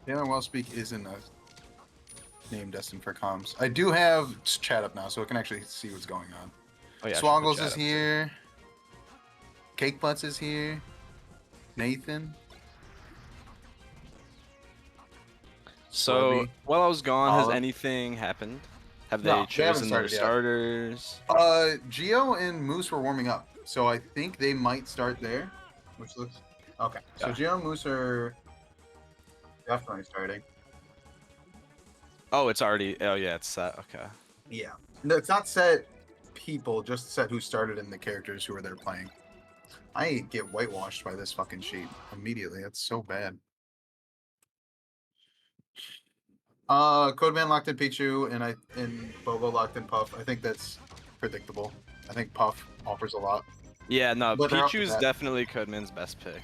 Taylor Wellspeak isn't a name destined for comms. I do have chat up now, so I can actually see what's going on. Oh yeah, I should put Swoggles chat is up, too. here. Cake Butts is here. Nathan. So Slurpee. while I was gone, has Olive. anything happened? Have No, they they haven't chosen their started yet. starters? Geo and Moose were warming up, so I think they might start there. Which looks okay. So Yeah. Geo and Moose are definitely starting. Oh, it's already. Oh yeah, it's set. Okay. Yeah. No, it's not set people, just set who started in the characters who are there playing. I get whitewashed by this fucking sheet immediately. That's so bad. Codeman locked in Pichu and Bobo locked in Puff. I think that's predictable. I think Puff offers a lot. Yeah, no, But they're up Pichu to is that. definitely Codeman's best pick.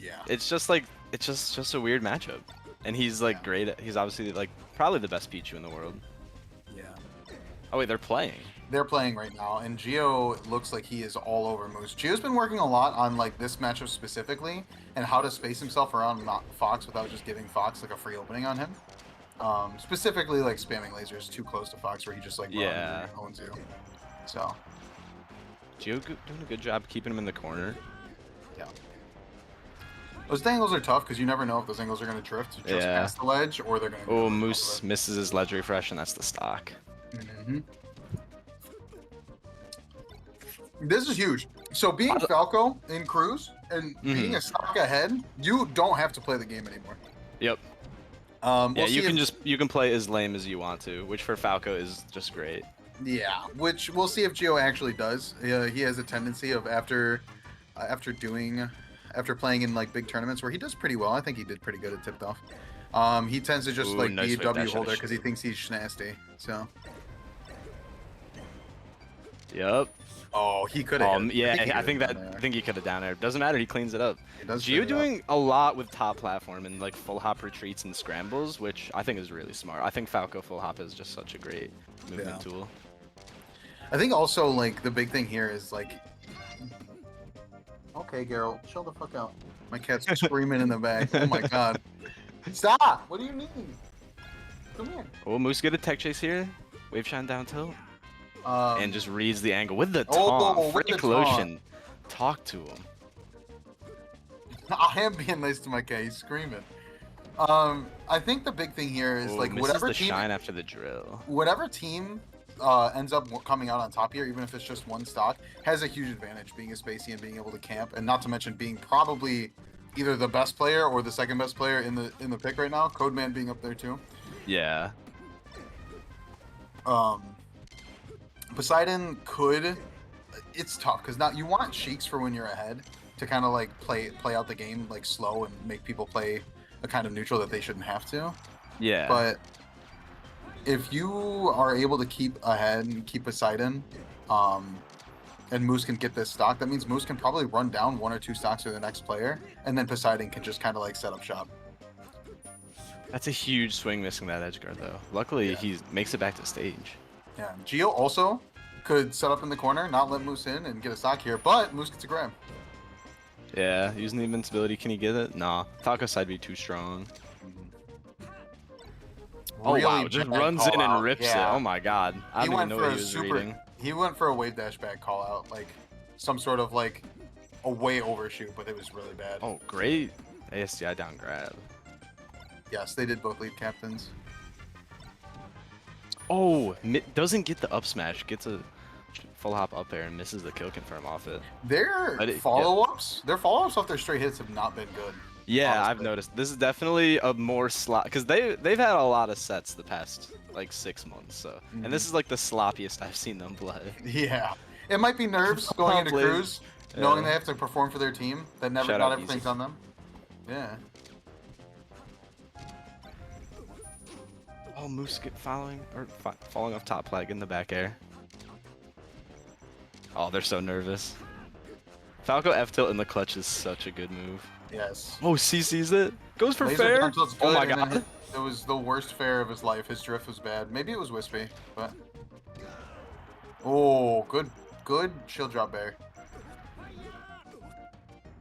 Yeah. It's just like it's just a weird matchup, and he's like great. He's obviously like probably the best Pichu in the world. Yeah. Oh wait, they're playing. They're playing right now, and Geo looks like he is all over Moose. Geo's been working a lot on like this matchup specifically, and how to space himself around Fox without just giving Fox like a free opening on him. Specifically like spamming lasers too close to Fox, where he just like owns you. So Geo doing a good job keeping him in the corner. yeah. Those angles are tough because you never know if those angles are going to drift just past the ledge or they're going to. Oh, Moose misses his ledge refresh, and that's the stock. This is huge. So being Falco in Cruise and being a stock ahead, you don't have to play the game anymore. Yep. Yeah, you can play as lame as you want to, which for Falco is just great. Yeah, which we'll see if Geo actually does. He has a tendency of after playing in like big tournaments where he does pretty well. I think he did pretty good at tipped off. He tends to just like be a W holder because he thinks he's schnasty. So. Yep. Oh, he could have. Yeah, I think he could have down air. Doesn't matter. He cleans it up. Geo doing a lot with top platform and like full hop retreats and scrambles, which I think is really smart. I think Falco full hop is just such a great movement tool. I think also like the big thing here is like. Okay, Geralt, chill the fuck out. My cat's screaming in the back. Oh my god. Stop! What do you mean? Come here. Oh, Moose get a tech chase here. Wave shine down tilt. And just reads the angle with the taunt. Oh, with the Lotion. Talk to him. I am being nice to my cat. He's screaming. I think the big thing here is like whatever the team shine after the drill. Whatever team ends up coming out on top here, even if it's just one stock, has a huge advantage being a spacey and being able to camp, and not to mention being probably either the best player or the second best player in the pick right now. Codeman being up there too. Yeah. Poseidon could. It's tough because now you want Sheiks for when you're ahead to kind of like play out the game like slow and make people play a kind of neutral that they shouldn't have to. Yeah. But if you are able to keep ahead and keep Poseidon, and Moose can get this stock, that means Moose can probably run down one or two stocks to the next player, and then Poseidon can just kind of like set up shop. That's a huge swing missing that edge guard though. Luckily, he makes it back to stage. Yeah, Geo also could set up in the corner, not let Moose in, and get a stock here, but Moose gets a grab. Yeah, using the invincibility, can he get it? Nah, Falco side be too strong. Oh really wow, just runs in and rips it. Oh my god, I don't even know what he was reading. He went for a wave dash back call out, like some sort of like a way overshoot, but it was really bad. Oh great, ASCI down grab. Yes, they did both lead captains. Oh, doesn't get the up smash, gets a full hop up air and misses the kill confirm off it. Their follow-ups off their straight hits have not been good. Yeah, honestly. I've noticed. This is definitely a more slop because they've had a lot of sets the past like 6 months. So, and this is like the sloppiest I've seen them play. Yeah, it might be nerves going into Cruise, knowing they have to perform for their team. That not everything's on them. Yeah. Oh, Moose falling off top flag in the back air. Oh, they're so nervous. Falco F tilt in the clutch is such a good move. Yes. Oh, CC's it. Goes for fair. Oh my god. It was the worst fair of his life. His drift was bad. Maybe it was wispy, but. Oh, good shield drop bear.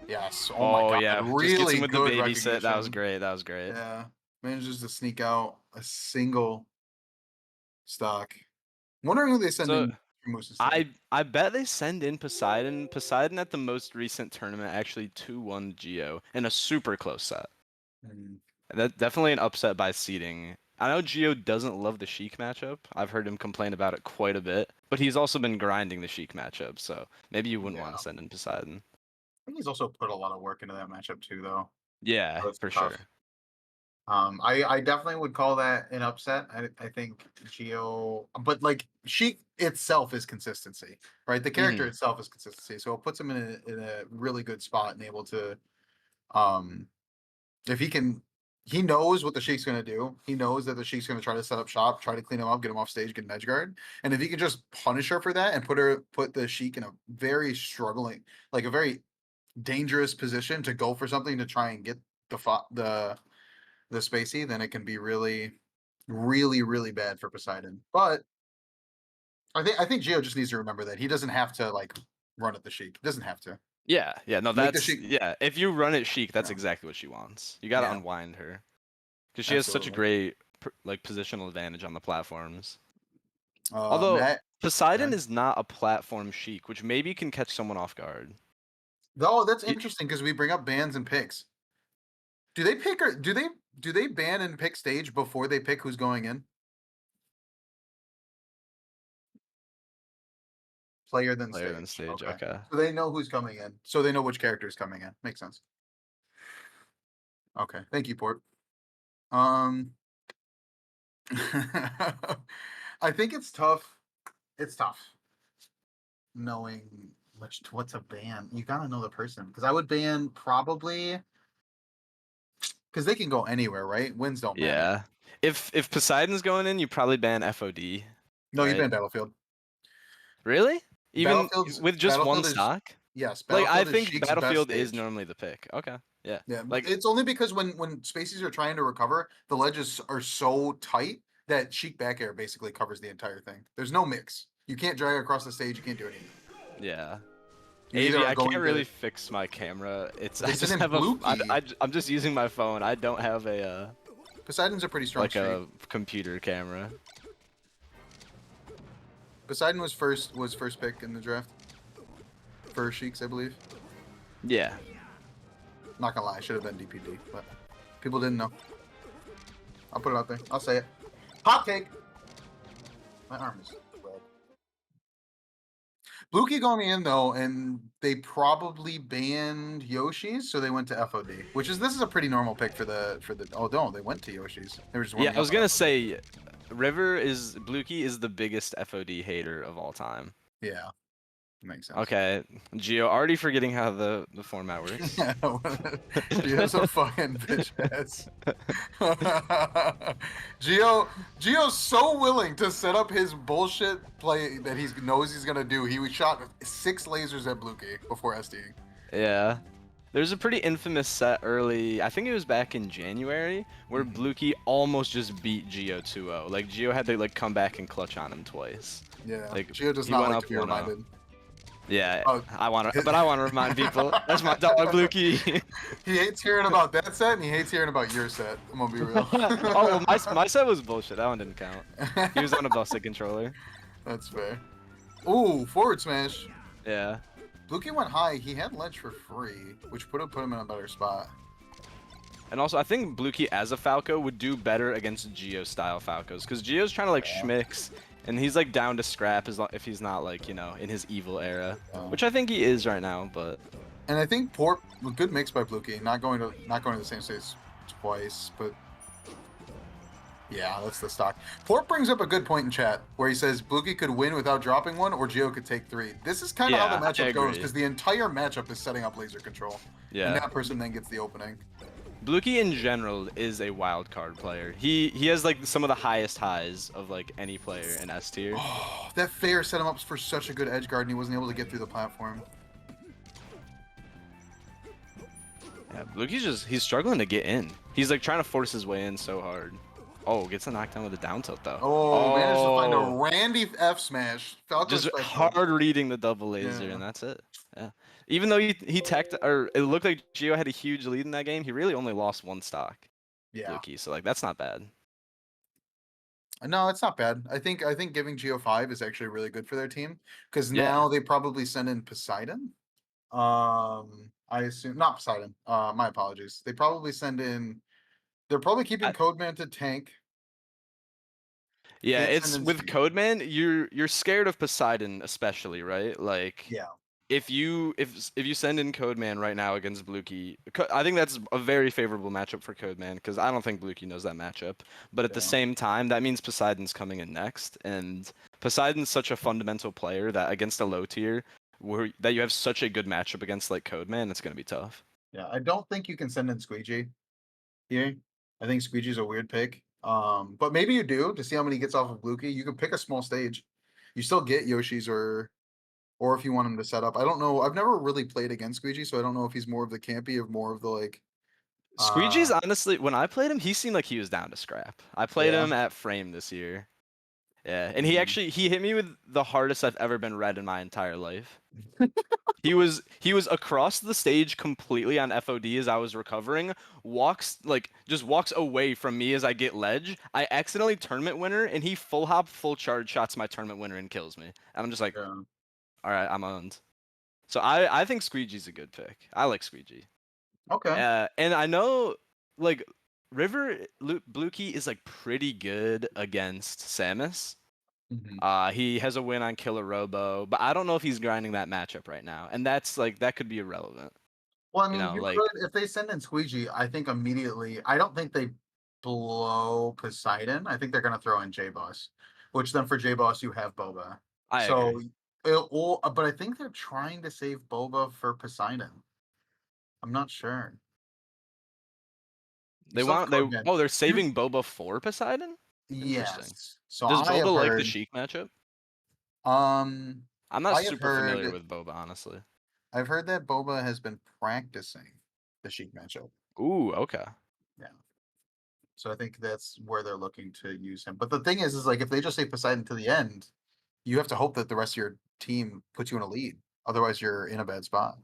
Yes. Oh my god. Yeah. Really Just gets him with the good baby sit. That was recognition. great. That was great. Yeah. Manages to sneak out a single stock. Wondering who they send So in for Moose's today. I bet they send in Poseidon. Poseidon at the most recent tournament actually 2-1 Geo in a super close set. Mm. That definitely an upset by seeding. I know Geo doesn't love the Sheik matchup. I've heard him complain about it quite a bit, but he's also been grinding the Sheik matchup, so maybe you wouldn't Yeah. want to send in Poseidon. I think he's also put a lot of work into that matchup too, though. Yeah, So it's for tough. sure. I definitely would call that an upset. I think Geo, but like Sheik itself is consistency, right? The character Hmm. itself is consistency, so it puts him in a really good spot and able to, um, if he can, he knows what the Sheik's going to do. He knows that the Sheik's going to try to set up shop, try to clean him up, get him off stage, get an edge guard, and if he can just punish her for that and put the Sheik in a very struggling, like a very dangerous position to go for something to try and get the spacey, then it can be really, really, really bad for Poseidon. But I think Geo just needs to remember that he doesn't have to like run at the Sheik. He doesn't have to Yeah, no, make the that's Sheik. yeah. If you run it Sheik, that's Yeah, exactly what she wants. You got to yeah, unwind her because she has such a absolutely. great like positional advantage on the platforms. Uh, Although Matt, Poseidon okay. is not a platform Sheik, which maybe can catch someone off guard. Oh, that's Y- interesting because we bring up bans and picks. Do they pick or do they ban and pick stage before they pick who's going in? Player than Player than stage. stage. Okay. Okay. So they know who's coming in. So they know which character is coming in. Makes sense. Okay. Thank you, Port. Um I think it's tough. It's tough knowing what's a ban. You gotta know the person because I would ban probably because they can go anywhere, right? Wins don't matter. Yeah. If Poseidon's going in, you probably ban FOD, No, you right? ban Battlefield. Really? Even with just one Battlefield is stock? yes. Like I Battlefield is think Sheik's best Battlefield is stage. normally the pick. Okay. Yeah. Yeah, Like it's only because when spaces are trying to recover, the ledges are so tight that Sheik back air basically covers the entire thing. There's no mix. You can't drag across the stage. You can't do anything. yeah. You either AV, are I can't going really to. fix my camera. It's They I send just in have a Blukey. I'm just using my phone. I don't have a Poseidon's a pretty strong like streak. a computer camera. Poseidon was first pick in the draft for Sheiks, I believe. Yeah. Not gonna lie, I should have been DPD, but people didn't know. I'll put it out there. I'll say it. Hot take. My arm is red. Blukey going in though, and they probably banned Yoshi's, so they went to FOD. This is a pretty normal pick for the. Oh no, they went to Yoshi's. They were just Yeah, warming I was up on gonna FOD. say Blukey is the biggest FOD hater of all time. Yeah, makes sense. Okay, Geo, already forgetting how the format works. Yeah, she has a fucking bitch ass. Geo's so willing to set up his bullshit play that he knows he's gonna do. He shot 6 lasers at Blukey before SDing. Yeah. There's a pretty infamous set early, I think it was back in January, where Blukey almost just beat Geo 2-0. Like, Geo had to, like, come back and clutch on him twice. Yeah, Like, Geo does he not went like up to be 1-0. reminded. Yeah, Oh, I want to remind people. That's my dog, Blukey. He hates hearing about that set, and he hates hearing about your set. I'm gonna be real. Oh, well, my set was bullshit. That one didn't count. He was on a busted controller. That's fair. Ooh, forward smash. Yeah. Blukey went high. He had ledge for free, which put him in a better spot. And also, I think Blukey as a Falco would do better against Geo-style Falcos, because Geo's trying to, like, schmix, and he's, like, down to scrap if he's not, like, you know, in his evil era, which I think he is right now, but... And I think good mix by Blukey, not going to the same stage twice, but... Yeah, that's the stock. Port brings up a good point in chat, where he says Blukey could win without dropping one, or Geo could take 3. This is kind of how the matchup goes, because the entire matchup is setting up laser control. Yeah. And that person then gets the opening. Blukey in general is a wild card player. He has like some of the highest highs of like any player in S tier. Oh, that fair set him up for such a good edge guard, and he wasn't able to get through the platform. Yeah, Blukey's he's struggling to get in. He's like trying to force his way in so hard. Oh, gets a knockdown with a down tilt though. Oh, managed to find a Randy F smash. Just hard reading the double laser, and that's it. Yeah. Even though he teched, or it looked like Gio had a huge lead in that game, he really only lost 1 stock. Yeah. Lukey, so like that's not bad. No, it's not bad. I think giving Geo 5 is actually really good for their team because Yeah. now they probably send in Poseidon. I assume not Poseidon. My apologies. They probably send in. They're probably keeping Codeman to tank. Yeah, Can't it's send in with Speed. Codeman, you're scared of Poseidon especially, right? Like Yeah. if you send in Codeman right now against Bluekey, I think that's a very favorable matchup for Codeman because I don't think Bluekey knows that matchup. But at the Yeah. same time, that means Poseidon's coming in next, and Poseidon's such a fundamental player that against a low tier, that you have such a good matchup against like Codeman, it's gonna be tough. Yeah. I don't think you can send in Squeegee here. I think Squeegee's a weird pick. But maybe you do to see how many he gets off of Bluekey. You could pick a small stage. You still get Yoshi's or if you want him to set up. I don't know. I've never really played against Squeegee, so I don't know if he's more of the campy or more of the like. Squeegee's honestly, when I played him, he seemed like he was down to scrap. I played Yeah. him at Frame this year. Yeah, and he hit me with the hardest I've ever been read in my entire life. He was across the stage completely on FOD as I was recovering, just walks away from me as I get ledge. I accidentally tournament winner and he full hop full charge shots my tournament winner and kills me. And I'm just like, Yeah. all right, I'm owned. So I think Squeegee's a good pick. I like Squeegee. Okay. And I know like Bluekey is like pretty good against Samus. He has a win on Killer Robo, but I don't know if he's grinding that matchup right now, and that's like that could be irrelevant. Well, I You mean, know, you like could if they send in Squeegee. I think immediately. I don't think they blow Poseidon. I think they're gonna throw in J Boss, which then for J Boss you have Boba. I agree. So but I think they're trying to save Boba for Poseidon. I'm not sure. You They still have want they Codeman. oh they're You saving Boba for Poseidon? Interesting. yes. So Does I have Boba like the heard. Sheik matchup? Um, I'm not I have super familiar heard. with Boba, honestly. I've heard that Boba has been practicing the Sheik matchup. Ooh, okay. Yeah. So I think that's where they're looking to use him. But the thing is like if they just say Poseidon to the end, you have to hope that the rest of your team puts you in a lead. Otherwise, you're in a bad spot.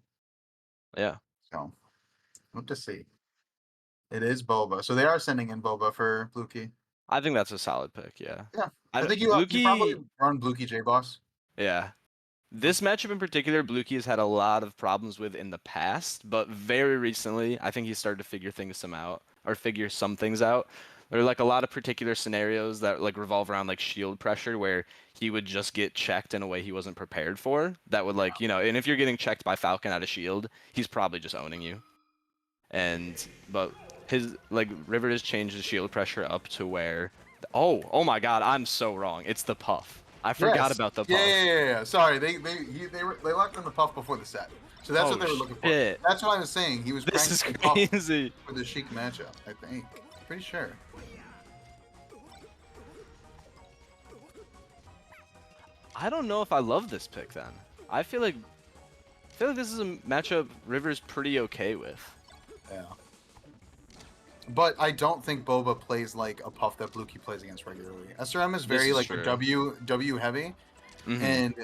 Yeah. So, what to see. It is Boba. So they are sending in Boba for Bluekey. I think that's a solid pick, yeah. Yeah. I think you probably Bluekey, run Bluekey J Boss. yeah. This matchup in particular, Bluekey has had a lot of problems with in the past, but very recently, I think he started to figure some things out. There are like a lot of particular scenarios that like revolve around like shield pressure where he would just get checked in a way he wasn't prepared for. That would like, and if you're getting checked by Falcon out of shield, he's probably just owning you. But his like River has changed the shield pressure up to where oh my god, I'm so wrong. It's the puff. I forgot about the puff. Yeah. Sorry, they locked in the puff before the set, so that's what they were looking for. Shit. That's what I was saying. He was This is practicing crazy. puff for the Sheik matchup. I think. Pretty sure. I don't know if I love this pick then. I feel like this is a matchup River's pretty okay with. Yeah. But I don't think Boba plays like a puff that Bluekey plays against regularly. SRM is very like a W heavy, and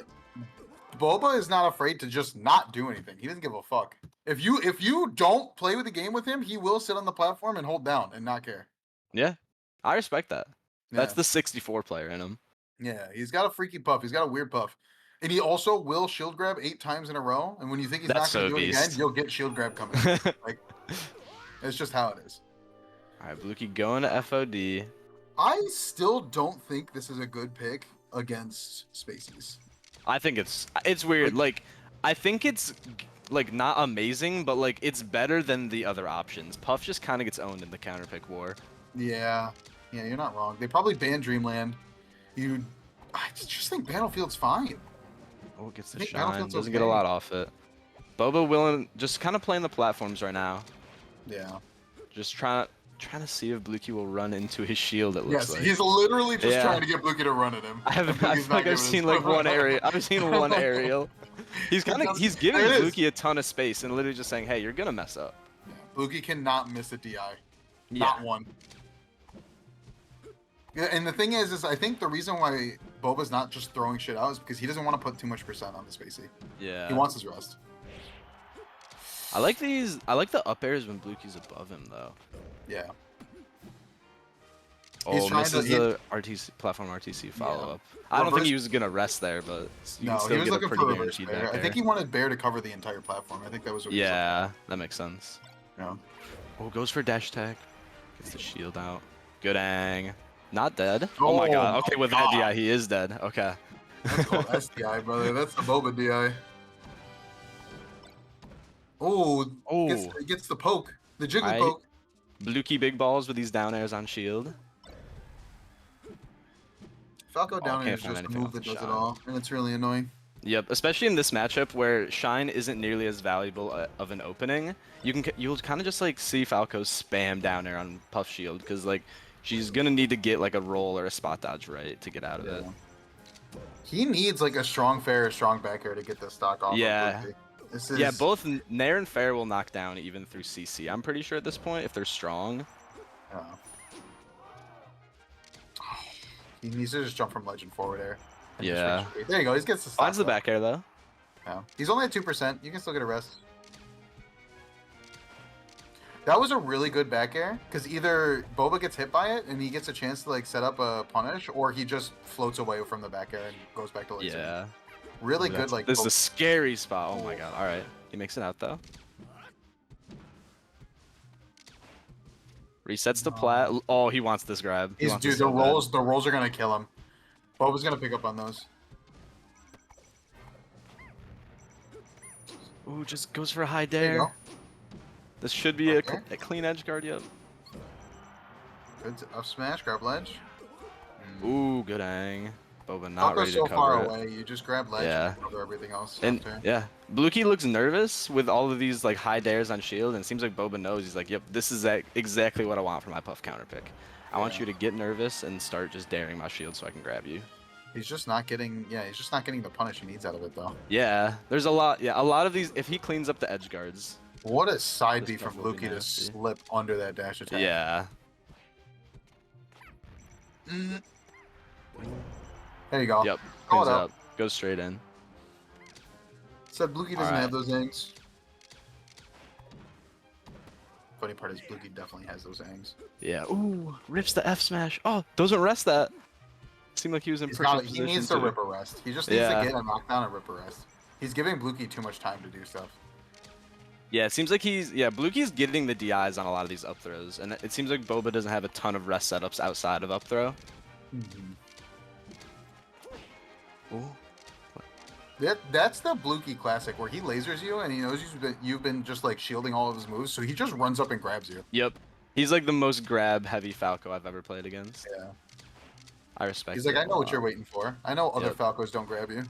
Boba is not afraid to just not do anything. He doesn't give a fuck. If you don't play with the game with him, he will sit on the platform and hold down and not care. Yeah, I respect that. Yeah. That's the 64 player in him. Yeah, he's got a freaky puff. He's got a weird puff. And he also will shield grab 8 times in a row. And when you think he's not going to do it again, you'll get shield grab coming. Like, it's just how it is. All right, Bluekey going to FOD. I still don't think this is a good pick against Spaceys. I think it's weird. Like I think it's like not amazing, but like it's better than the other options. Puff just kind of gets owned in the counter pick war. Yeah, you're not wrong. They probably banned Dreamland. I just think Battlefield's fine. Oh, it gets the shine. Doesn't get a lot off it. Boba just kind of playing the platforms right now. Yeah. Just trying to see if Bluekey will run into his shield. It looks like he's literally just trying to get Bluekey to run at him. I feel like I've seen like one area. I've seen one aerial. He's giving Bluekey a ton of space and literally just saying, "Hey, you're gonna mess up." Yeah, Bluekey cannot miss a DI. Not one. Yeah, and the thing is I think the reason why Boba's not just throwing shit out is because he doesn't want to put too much percent on the Spacey. Yeah. He wants his rest. I like these. I like the up airs when Bluki's above him though. Yeah. He's Oh, trying to. misses the RTC platform RTC follow up. I don't think Reverse. he was gonna rest there, but you can No, he still was get a looking pretty for reverse guaranteed bear. back I think air. he wanted bear to cover the entire platform. I think that was what he was looking Yeah, that makes sense. at. Yeah. Oh, goes for dash tech. Gets the shield out. Good ang. Not dead. Oh my Oh god. my Okay, with that god. DI, he is dead. Okay. That's called SDI, brother. That's the Boba DI. Oh, Oh, gets the poke. The jiggly alright. poke. Bluky big balls with these down airs on shield. Falco Oh, down air can't is find just the anything move off the that does it shine. all, and it's really annoying. Yep, especially in this matchup where Shine isn't nearly as valuable of an opening. You'll kind of just like see Falco spam down air on Puff Shield because like she's gonna need to get like a roll or a spot dodge right to get out of it. He needs like a strong fair or strong back air to get this stock off Yeah. of Bluky. This is... Yeah, both Nair and Fair will knock down even through CC. I'm pretty sure at this point if they're strong. He needs to just jump from legend forward air. Yeah. There you go. He gets the stock. Finds the back air though. Yeah. He's only at 2%. You can still get a rest. That was a really good back air because either Boba gets hit by it and he gets a chance to like set up a punish, or he just floats away from the back air and goes back to laser. Yeah. Really good. Like this is a scary spot. Oh my god. All right. He makes it out though. Resets the plat. Oh, he wants this grab. Dude, the rolls are gonna kill him. Boba's gonna pick up on those. Ooh, just goes for a high dare. This should be a clean edge guard, yep. Good up smash, grab ledge. Ooh, good ang. Boba not ready to so cover far it. away, you just grab ledge and cover everything else. And yeah, Bluky looks nervous with all of these like high dares on shield, and it seems like Boba knows. He's like, yep, this is exactly what I want for my Puff counter pick. I want you to get nervous and start just daring my shield so I can grab you. He's just not getting, he's just not getting the punish he needs out of it though. Yeah, there's a lot of these, if he cleans up the edge guards. What a side B from Bluky to slip under that dash attack. Yeah. There you go. Yep, cleans it up. Goes straight in. Said Bluky doesn't have those angs. Funny part is Bluky definitely has those angs. Yeah. Ooh, rips the F smash. Oh, doesn't rest that. Seemed like he was in perfect position. He needs to rip a rest. He just needs to get a knockdown and rip a rest. He's giving Bluky too much time to do stuff. Yeah, it seems like Bluky's getting the DIs on a lot of these up throws, and it seems like Boba doesn't have a ton of rest setups outside of up throw. Ooh. That's the Bluky classic where he lasers you and he knows you've been just like shielding all of his moves, so he just runs up and grabs you. Yep. He's like the most grab heavy Falco I've ever played against. Yeah. I respect He's like, I know what you're waiting for. I know other Falcos don't grab you.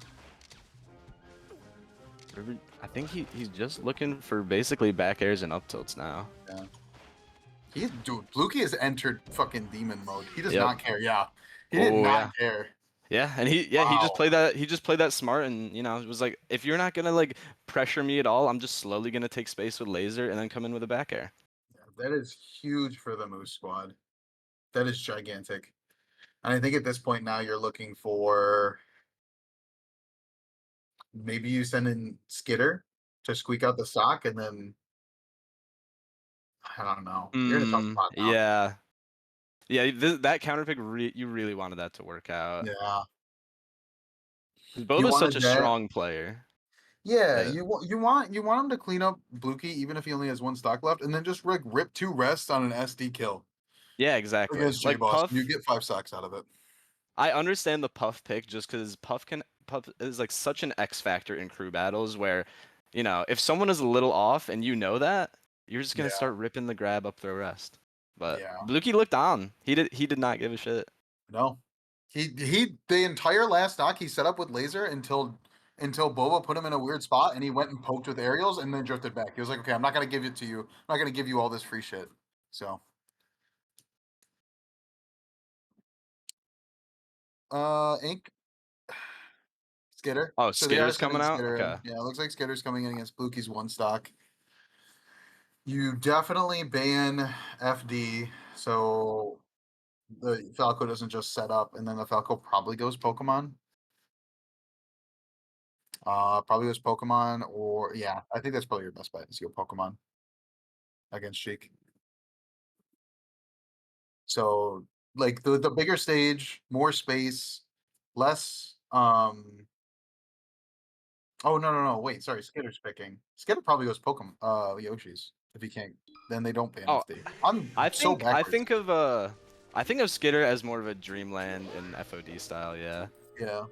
I think he's just looking for basically back airs and up tilts now. Yeah. Dude, Bluky has entered fucking demon mode. He does not care. Yeah. He did not care. Yeah, and he just played that smart, and you know, it was like, if you're not gonna like pressure me at all, I'm just slowly gonna take space with laser and then come in with a back air. Yeah, that is huge for the Moose squad. That is gigantic. And I think at this point now you're looking for maybe you send in Skitter to squeak out the sock, and then I don't know. You're in a tough spot now. Yeah. Yeah, that counter pick you really wanted that to work out. Yeah. Boba's such a strong player. Yeah, you want him to clean up Bluky even if he only has one stock left, and then just rip 2 rests on an SD kill. Yeah, exactly. Like Puff, you get 5 stocks out of it. I understand the Puff pick just because Puff is like such an X factor in crew battles where, you know, if someone is a little off and you know that, you're just gonna start ripping the grab up throw rest. But Bluky looked on. He did not give a shit. No. He the entire last stock he set up with laser until Boba put him in a weird spot and he went and poked with aerials and then drifted back. He was like, okay, I'm not gonna give it to you. I'm not gonna give you all this free shit. So Ink Skitter. Oh, Skitter's coming out? Okay. Yeah, it looks like Skitter's coming in against Bluky's 1 stock. You definitely ban FD, so the Falco doesn't just set up, and then the Falco probably goes Pokemon. Probably goes Pokemon or yeah, I think that's probably your best bet is go Pokemon against Sheik. So like the bigger stage, more space, less oh no, wait, sorry, Skitter's picking. Skitter probably goes Pokemon Yoshi's. If he can't, then they don't ban Oh, FD. I'm I so think I backwards. think of uh I think of Skitter as more of a Dreamland and FOD style, yeah. Yeah.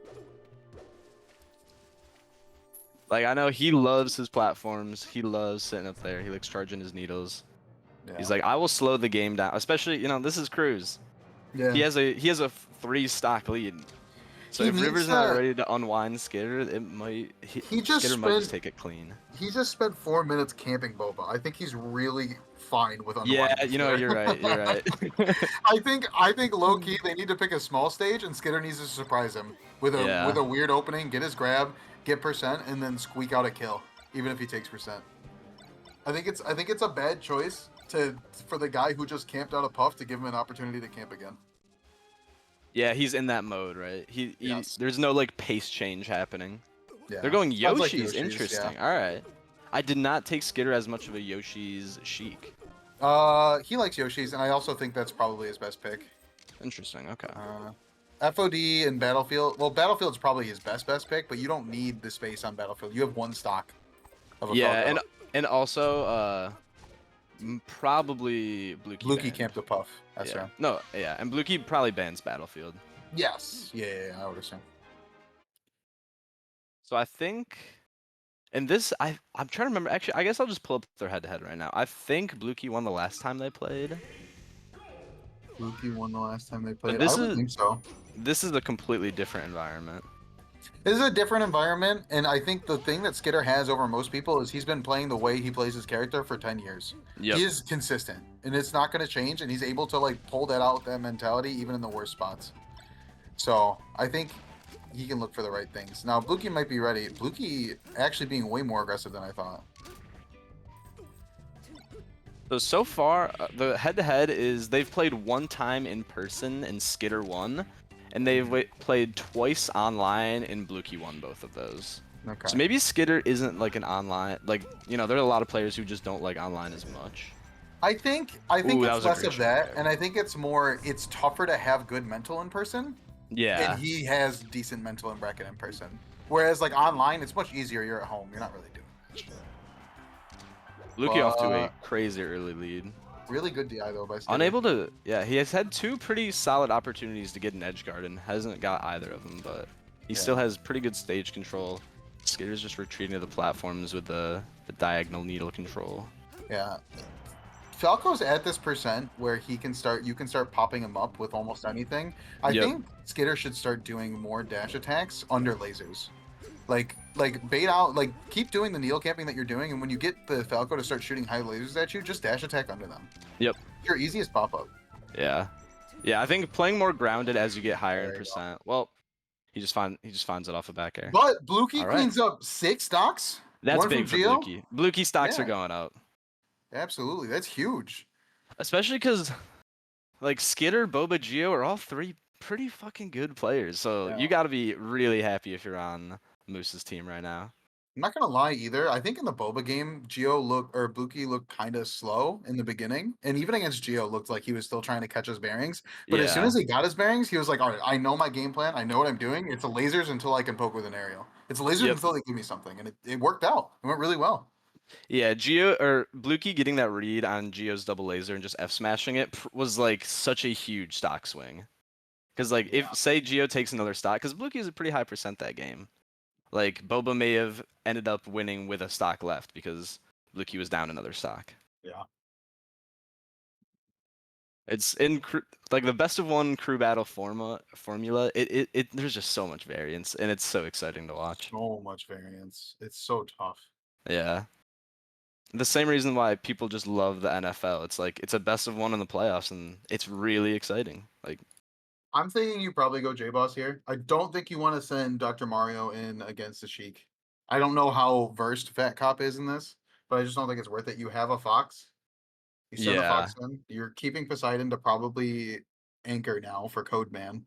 Like I know he loves his platforms. He loves sitting up there. He likes charging his needles. He's Yeah. like, I will slow the game down. Especially, this is Cruz. Yeah. He has a 3 stock lead. So He if needs River's not to ready to unwind Skitter, he just Skitter might just spent take it clean. he just spent 4 minutes camping Boba. I think he's really fine with Yeah, unwinding Skitter. you're right. You're right. I think low key they need to pick a small stage and Skitter needs to surprise him with Yeah. a weird opening, get his grab, get percent, and then squeak out a kill, even if he takes percent. I think it's a bad choice for the guy who just camped out a puff to give him an opportunity to camp again. Yeah, he's in that mode, right? Yes. There's no like pace change happening. They're Yeah. going Sounds like Yoshi's. Yoshi's, yeah. Interesting. All right. I did not take Skitter as much of a Yoshi's Sheik. He likes Yoshi's, and I also think that's probably his best pick. Interesting. Okay. FOD and Battlefield. Well, Battlefield's probably his best pick, but you don't need the space on Battlefield. You have one stock of a Yeah, Falco. and also probably Blue Key Bluekey banned. camped a puff. That's Yeah. right. No, yeah, and Blue Key probably bans Battlefield. Yes. Yeah, I would assume. So I think, and this I'm trying to remember. Actually, I guess I'll just pull up their head-to-head right now. I think Blue Key won the last time they played. Bluekey won the last time they But played. I would think so. this is a completely different environment. This is a different environment, and I think the thing that Skitter has over most people is he's been playing the way he plays his character for 10 years. Yep. He is consistent, and it's not going to change, and he's able to like pull that out, that mentality, even in the worst spots. So I think he can look for the right things. Now, Bluekey might be ready. Bluekey actually being way more aggressive than I thought. So far, the head-to-head is they've played one time in person and Skitter won, and they've played twice online and Blue Key won both of those. Okay. So maybe Skitter isn't like an online, like, there are a lot of players who just don't like online as much. I think Ooh, it's less of that, there. and I think it's more, it's tougher to have good mental in person. Yeah. And he has decent mental in bracket in person. Whereas like online, it's much easier. You're at home. You're not really doing much. Blue Key off to a crazy early lead. Really good DI though by Skitter. Unable to, yeah, he has had 2 pretty solid opportunities to get an edge guard and hasn't got either of them, but he still has pretty good stage control. Skitter's just retreating to the platforms with the diagonal needle control. Yeah. Falco's at this percent where you can start popping him up with almost anything. I think Skitter should start doing more dash attacks under lasers. Like bait out, like keep doing the needle camping that you're doing, and when you get the Falco to start shooting high lasers at you, just dash attack under them. Yep. Your easiest pop up. Yeah. Yeah, I think playing more grounded as you get higher in percent. Well, he just finds it off a back air. But Bluekey cleans up 6 stocks. That's big for Blue Key. Blue Key stocks are going up. Absolutely, that's huge. Especially because, like, Skitter, Boba, Geo are all 3 pretty fucking good players. So you got to be really happy if you're on Moose's team right now. I'm not gonna lie either. I think in the Boba game, Bluekey looked kind of slow in the beginning, and even against Geo, looked like he was still trying to catch his bearings. But as soon as he got his bearings, he was like, "All right, I know my game plan. I know what I'm doing. It's a lasers until I can poke with an aerial. It's lasers until they give me something," and it worked out. It went really well. Yeah, Blue Key getting that read on Geo's double laser and just F smashing it was like such a huge stock swing. Because like if say Geo takes another stock, because Blue Key is a pretty high percent that game. Like Boba may have ended up winning with a stock left because Blue Key was down another stock. Yeah. It's in like the best of 1 crew battle formula. There's just so much variance and it's so exciting to watch. So much variance. It's so tough. Yeah. The same reason why people just love the NFL. It's like it's a best of 1 in the playoffs, and it's really exciting. Like, I'm thinking you probably go J-Boss here. I don't think you want to send Dr. Mario in against the Sheik. I don't know how versed Fat Cop is in this, but I just don't think it's worth it. You have a Fox. You send the Fox in. You're keeping Poseidon to probably anchor now for Code Man.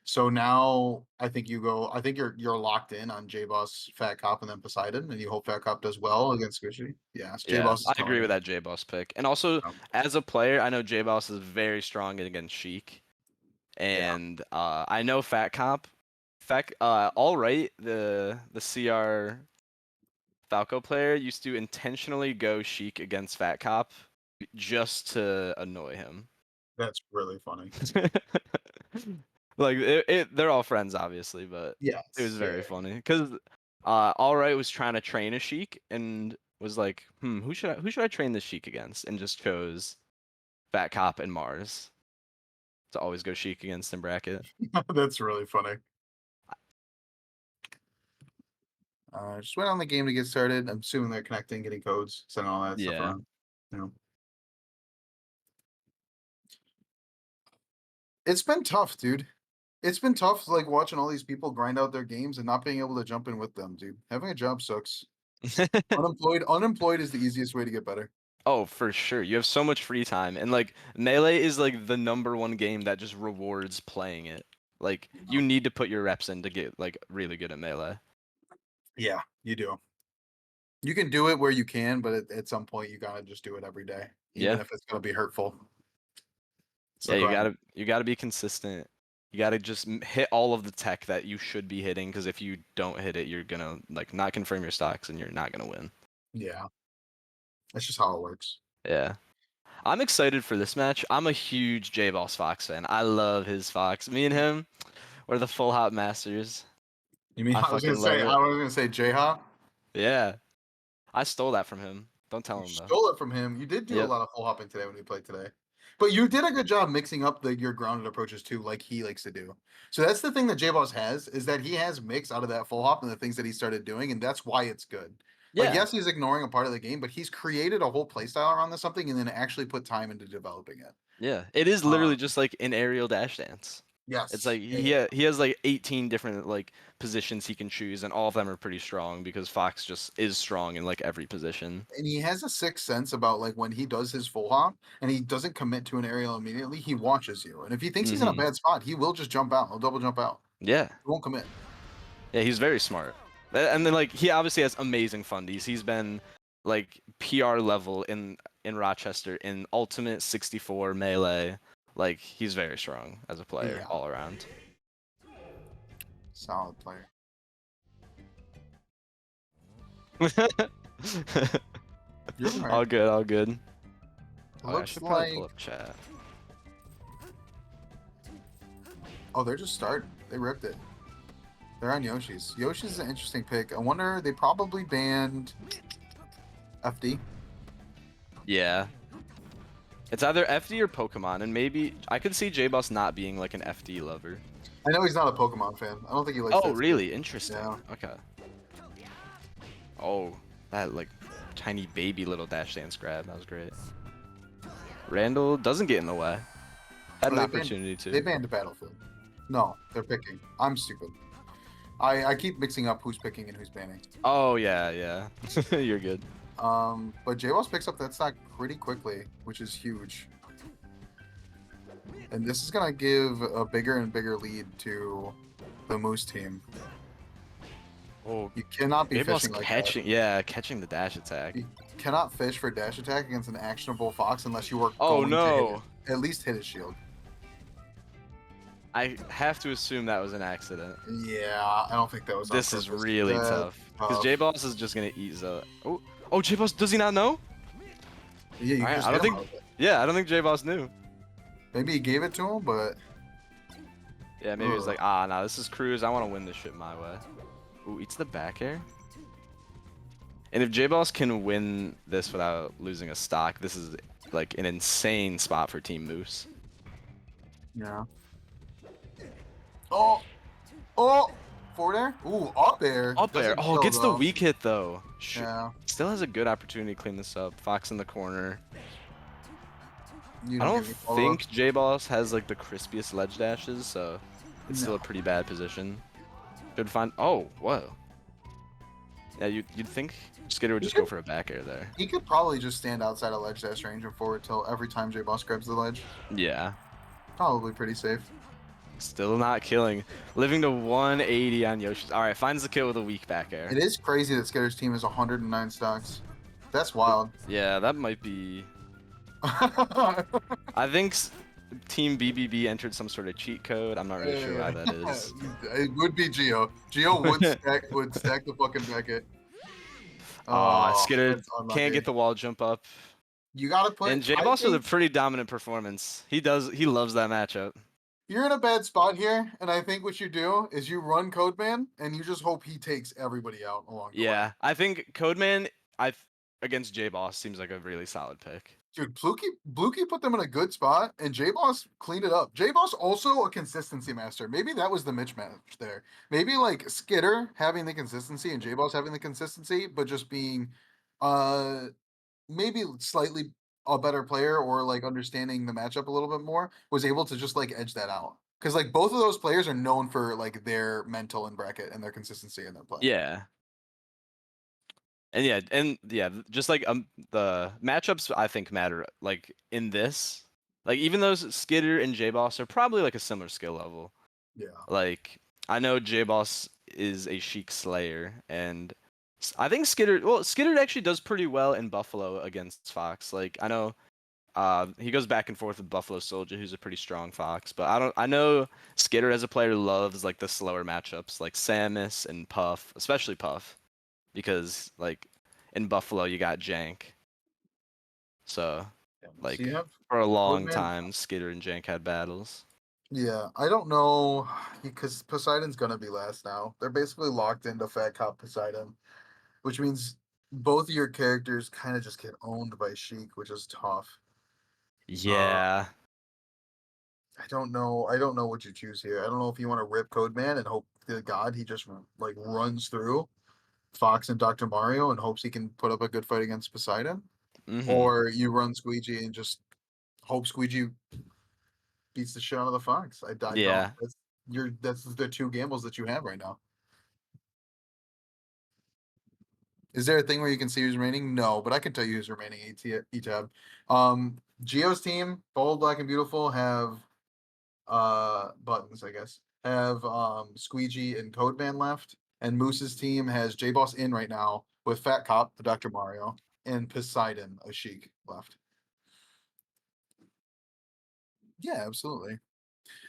So now I think you go. I think you're locked in on J Boss, Fat Cop, and then Poseidon, and you hope Fat Cop does well against Squishy. Yeah, J Yeah, Boss is I agree with telling that J-Boss pick. And also, you. as a player, I know J-Boss is very strong against Sheik. Yeah, And I know Fat Cop. All right, the CR Falco player used to intentionally go Sheik against Fat Cop just to annoy him. that's really funny. Like they're all friends, obviously, but it was Yes. Yeah. very funny because All Right was trying to train a Sheik and was like, who should I train this Sheik against? And just chose Fat Cop and Mars to always go Sheik against in bracket. That's really funny. Just wait on the game to get started. I'm assuming they're connecting, getting codes, sending all that stuff Yeah. around. You know. It's been tough, dude. It's been tough, like watching all these people grind out their games and not being able to jump in with them, dude. Having a job sucks. Unemployed is the easiest way to get better. Oh, for sure. You have so much free time. And like Melee is like the #1 game that just rewards playing it. Like you need to put your reps in to get like really good at Melee. Yeah, you do. You can do it where you can, but at some point you gotta just do it every day, even Yeah. if it's gonna be hurtful. It's Yeah, the grind. you gotta be consistent. You gotta just hit all of the tech that you should be hitting, because if you don't hit it, you're gonna like not confirm your stocks and you're not gonna win. Yeah, that's just how it works. Yeah. I'm excited for this match. I'm a huge J-Boss Fox fan. I love his Fox. Me and him, we're the full hop masters. You mean I fucking love I it. was gonna say J-Hop? Yeah. I stole that from him. Don't tell You him though. stole it from him. You did do a Yep. lot of full hopping today when we played today. But you did a good job mixing up your grounded approaches too, like he likes to do. So that's the thing that J-Boss has, is that he has mix out of that full hop and the things that he started doing, and that's why it's good. Like, Yeah. yes, he's ignoring a part of the game, but he's created a whole playstyle around this something and then actually put time into developing it. Yeah. It is Uh, literally just like an aerial dash dance. It's yes. like Yeah, yeah. he has like 18 different like positions he can choose, and all of them are pretty strong because Fox just is strong in like every position. And he has a sixth sense about like when he does his full hop and he doesn't commit to an aerial immediately, he watches you. And if he thinks he's in a Hmm. bad spot, he will just jump out. He'll double jump out. Yeah. He won't commit. Yeah, he's very smart. And then like he obviously has amazing fundies. He's been like PR level in Rochester in Ultimate 64 Melee. Like he's very strong as a player Yeah. all around. Solid player. You're right. All good, all good. It Oh, I looks should probably like pull up chat. they're just starting. They ripped it. They're on Yoshi's. Yoshi's is an interesting pick. I wonder they probably banned FD. Yeah. It's either FD or Pokemon, and maybe I could see J-Boss not being like an FD lover. I know he's not a Pokemon fan. I don't think he likes Oh, that really? Interesting. Yeah. Okay. Oh, that like tiny baby little dash dance grab. That was great. Randall doesn't get in the way. Had an opportunity They to. banned the Battlefield. No, they're picking. I'm stupid. I keep mixing up who's picking and who's banning. Oh, yeah, yeah. You're good. But J-Boss picks up that stock pretty quickly, which is huge. And this is gonna give a bigger and bigger lead to the Moose team. Oh, You cannot be J-Boss fishing like catching, yeah, catching the dash attack. that. You cannot fish for dash attack against an actionable Fox unless you are Oh, going to no. hit it. At least hit his shield. I have to assume that was an accident. Yeah, I don't think that was on This is purpose. really That's tough. Because tough. J-Boss is just gonna eat Zoe. Oh, J-Boss, does he not know? Yeah, you Alright, just I don't hit him think- with it. Yeah, I don't think J-Boss knew. Maybe he gave it to him, but Yeah, maybe he's like, nah, this is Cruise. I want to win this shit my way. Ooh, eats the back air. And if J-Boss can win this without losing a stock, this is like an insane spot for Team Moose. yeah. Oh, forward air. Ooh, up air. Up there. Doesn't Oh, kill, gets the though. weak hit though. Yeah. Still has a good opportunity to clean this up. Fox in the corner. You I don't give me follow think J-Boss has like the crispiest ledge dashes, so it's still a No. pretty bad position. Should find. Oh, whoa. Yeah, you'd think Skitter would just go for a back air there. He could probably just stand outside of ledge dash range and forward till every time J-Boss grabs the ledge. Yeah. Probably pretty safe. Still not killing. Living to 180 on Yoshi's. All right, finds the kill with a weak back air. It is crazy that Skitter's team is 109 stocks. That's wild. Yeah, that might be. I think Team BBB entered some sort of cheat code. I'm not really sure why that is. It would be Geo. Geo would stack the fucking Beckett. Skitter can't get the wall jump up. You gotta put. And J-Boss with a pretty dominant performance. He loves that matchup. You're in a bad spot here, and I think what you do is you run Codeman, and you just hope he takes everybody out along the way. Yeah, I think Codeman against J-Boss seems like a really solid pick. Dude, Bluky put them in a good spot, and J-Boss cleaned it up. J-Boss also a consistency master. Maybe that was the mismatch there. Maybe like Skitter having the consistency and J-Boss having the consistency, but just being maybe slightly a better player or like understanding the matchup a little bit more, was able to just like edge that out. Because like both of those players are known for like their mental and bracket and their consistency in their play. Yeah. And yeah, just like the matchups I think matter like in this. Like even though Skitter and J-Boss are probably like a similar skill level. Yeah. Like I know J-Boss is a Sheik Slayer, and I think Skitter actually does pretty well in Buffalo against Fox. Like I know he goes back and forth with Buffalo Soldier, who's a pretty strong Fox, but I know Skitter as a player loves like the slower matchups like Samus and Puff, especially Puff, because like in Buffalo you got Jank. So like for a long time Skitter and Jank had battles. Yeah, I don't know, because Poseidon's gonna be last now. They're basically locked into Fat Cop Poseidon, which means both of your characters kind of just get owned by Sheik, which is tough. Yeah. I don't know what you choose here. I don't know if you want to rip Codeman and hope to God he just like runs through Fox and Dr. Mario and hopes he can put up a good fight against Poseidon, or you run Squeegee and just hope Squeegee beats the shit out of the Fox. Yeah. That's the two gambles that you have right now. Is there a thing where you can see who's remaining? No, but I can tell you who's remaining. E-tab. Geo's team, Bold, Black, and Beautiful have buttons, I guess. Have Squeegee and Codeman left. And Moose's team has J-Boss in right now with Fat Cop, the Dr. Mario, and Poseidon, a Sheik, left. Yeah, absolutely.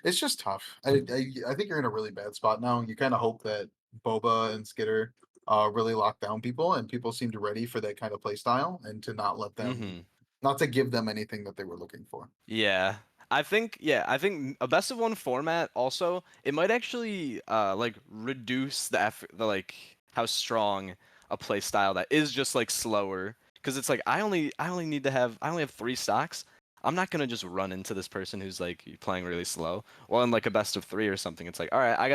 It's just tough. I think you're in a really bad spot now. You kind of hope that Boba and Skitter really lock down people, and people seem to ready for that kind of play style, and to not let them, not to give them anything that they were looking for. Yeah. I think a best of one format also, it might actually like reduce the like how strong a play style that is just like slower, because it's like I only have 3 stocks. I'm not gonna just run into this person who's like playing really slow. Well, in like a best of 3 or something, it's like, all right, I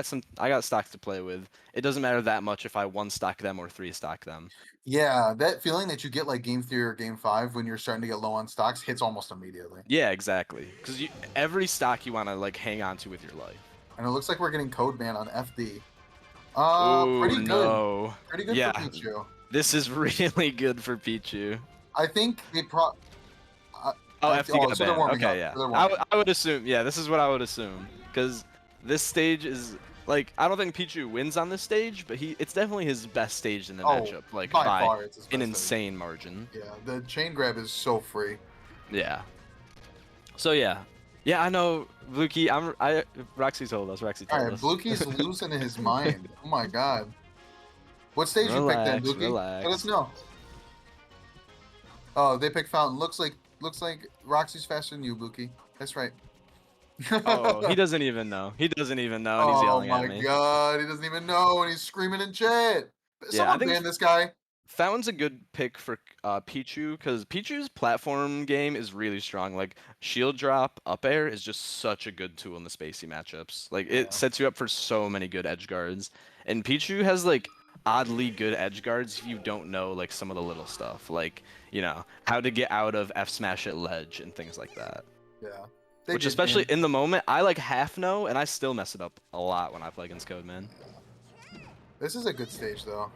got stocks to play with. It doesn't matter that much if I 1 stock them or 3 stock them. Yeah, that feeling that you get like game 3 or game 5 when you're starting to get low on stocks hits almost immediately. Yeah, exactly. Because every stock you want to like hang on to with your life. And it looks like we're getting Codeman on FD. Ooh, pretty good. No. Pretty good for Pichu. This is really good for Pichu. I think they FD got banned. Okay, yeah. I would assume. Yeah, this is what I would assume. Because this stage is like, I don't think Pichu wins on this stage, but it's definitely his best stage in the matchup. Like by far, an insane margin. Yeah, the chain grab is so free. Yeah. So yeah, I know Bluky. Roxy told us. All right, Bluky's losing his mind. Oh my god. What stage you picked then, Bluky? Relax. Let us know. Oh, they picked Fountain. Looks like Roxy's faster than you, Bluky. That's right. Oh, he doesn't even know. He doesn't even know, and he's yelling at me. Oh my god, he doesn't even know, and he's screaming in chat. Someone ban this guy. Fountain's a good pick for Pichu, because Pichu's platform game is really strong. Like, shield drop, up air is just such a good tool in the spacey matchups. Like, it sets you up for so many good edge guards. And Pichu has, like, oddly good edge guards if you don't know, like, some of the little stuff. Like, you know, how to get out of F smash at ledge and things like that. Yeah. Which, especially in the moment, I, like, half know, and I still mess it up a lot when I play against Codeman. This is a good stage, though.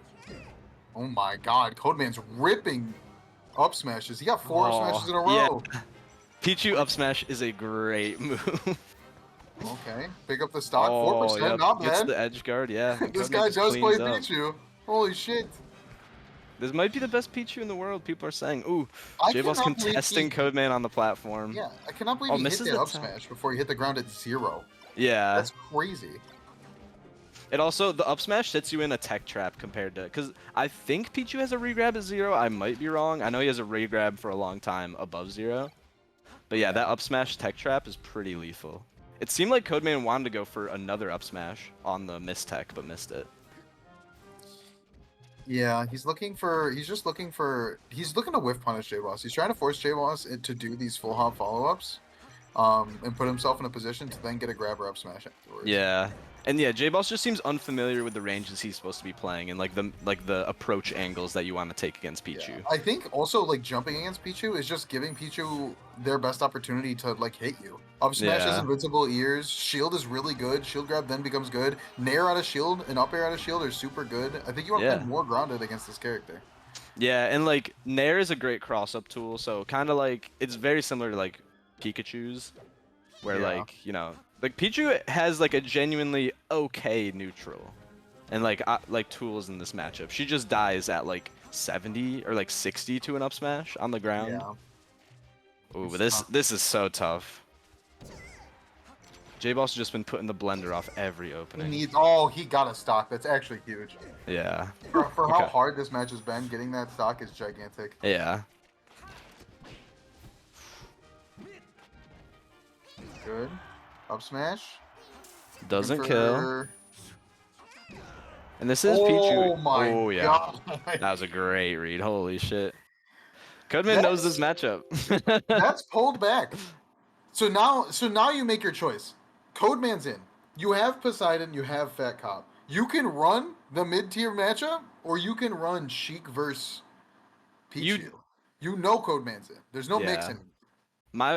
Oh my god, Codeman's ripping up smashes. He got 4 up smashes in a row. Yeah. Pichu up smash is a great move. Okay, pick up the stock, Oh, 4%, yep. not Gets bad. the edge guard, yeah. And This Codeman guy just does play cleans up. Pichu. Holy shit. This might be the best Pichu in the world, people are saying. Ooh, I J-Boss cannot believe contesting Codeman on the platform. yeah, I cannot believe Oh, he hit misses that the up top. smash before he hit the ground at 0. Yeah. That's crazy. It also, the up smash sets you in a tech trap compared to, because I think Pichu has a regrab at 0. I might be wrong. I know he has a regrab for a long time above 0. But yeah, that up smash tech trap is pretty lethal. It seemed like Codeman wanted to go for another up smash on the miss tech, but missed it. Yeah, he's looking to whiff punish J-Boss. He's trying to force J-Boss to do these full hop follow-ups, and put himself in a position to then get a grab or up smash afterwards. Yeah. And yeah, J-Boss just seems unfamiliar with the ranges he's supposed to be playing and like the approach angles that you want to take against Pichu. Yeah. I think also like jumping against Pichu is just giving Pichu their best opportunity to like hit you. Up smash has invincible ears. Shield is really good. Shield grab then becomes good. Nair out of shield and up air out of shield are super good. I think you want to play more grounded against this character. Yeah, and like Nair is a great cross-up tool, so kind of like it's very similar to like Pikachu's, where like, you know, like Pichu has like a genuinely okay neutral and like tools in this matchup. She just dies at like 70 or like 60 to an up smash on the ground. Yeah. Ooh, but this is so tough. J-Boss has just been putting the blender off every opening. He got a stock. That's actually huge. Yeah. For how hard this match has been, getting that stock is gigantic. Yeah. Good. Up smash. Doesn't kill. And this is Pichu. Oh my god. That was a great read. Holy shit. Codeman knows this matchup. That's pulled back. So now you make your choice. Codeman's in. You have Poseidon, you have Fat Cop. You can run the mid-tier matchup, or you can run Sheik versus Pichu. You know Codeman's in. There's no mixing.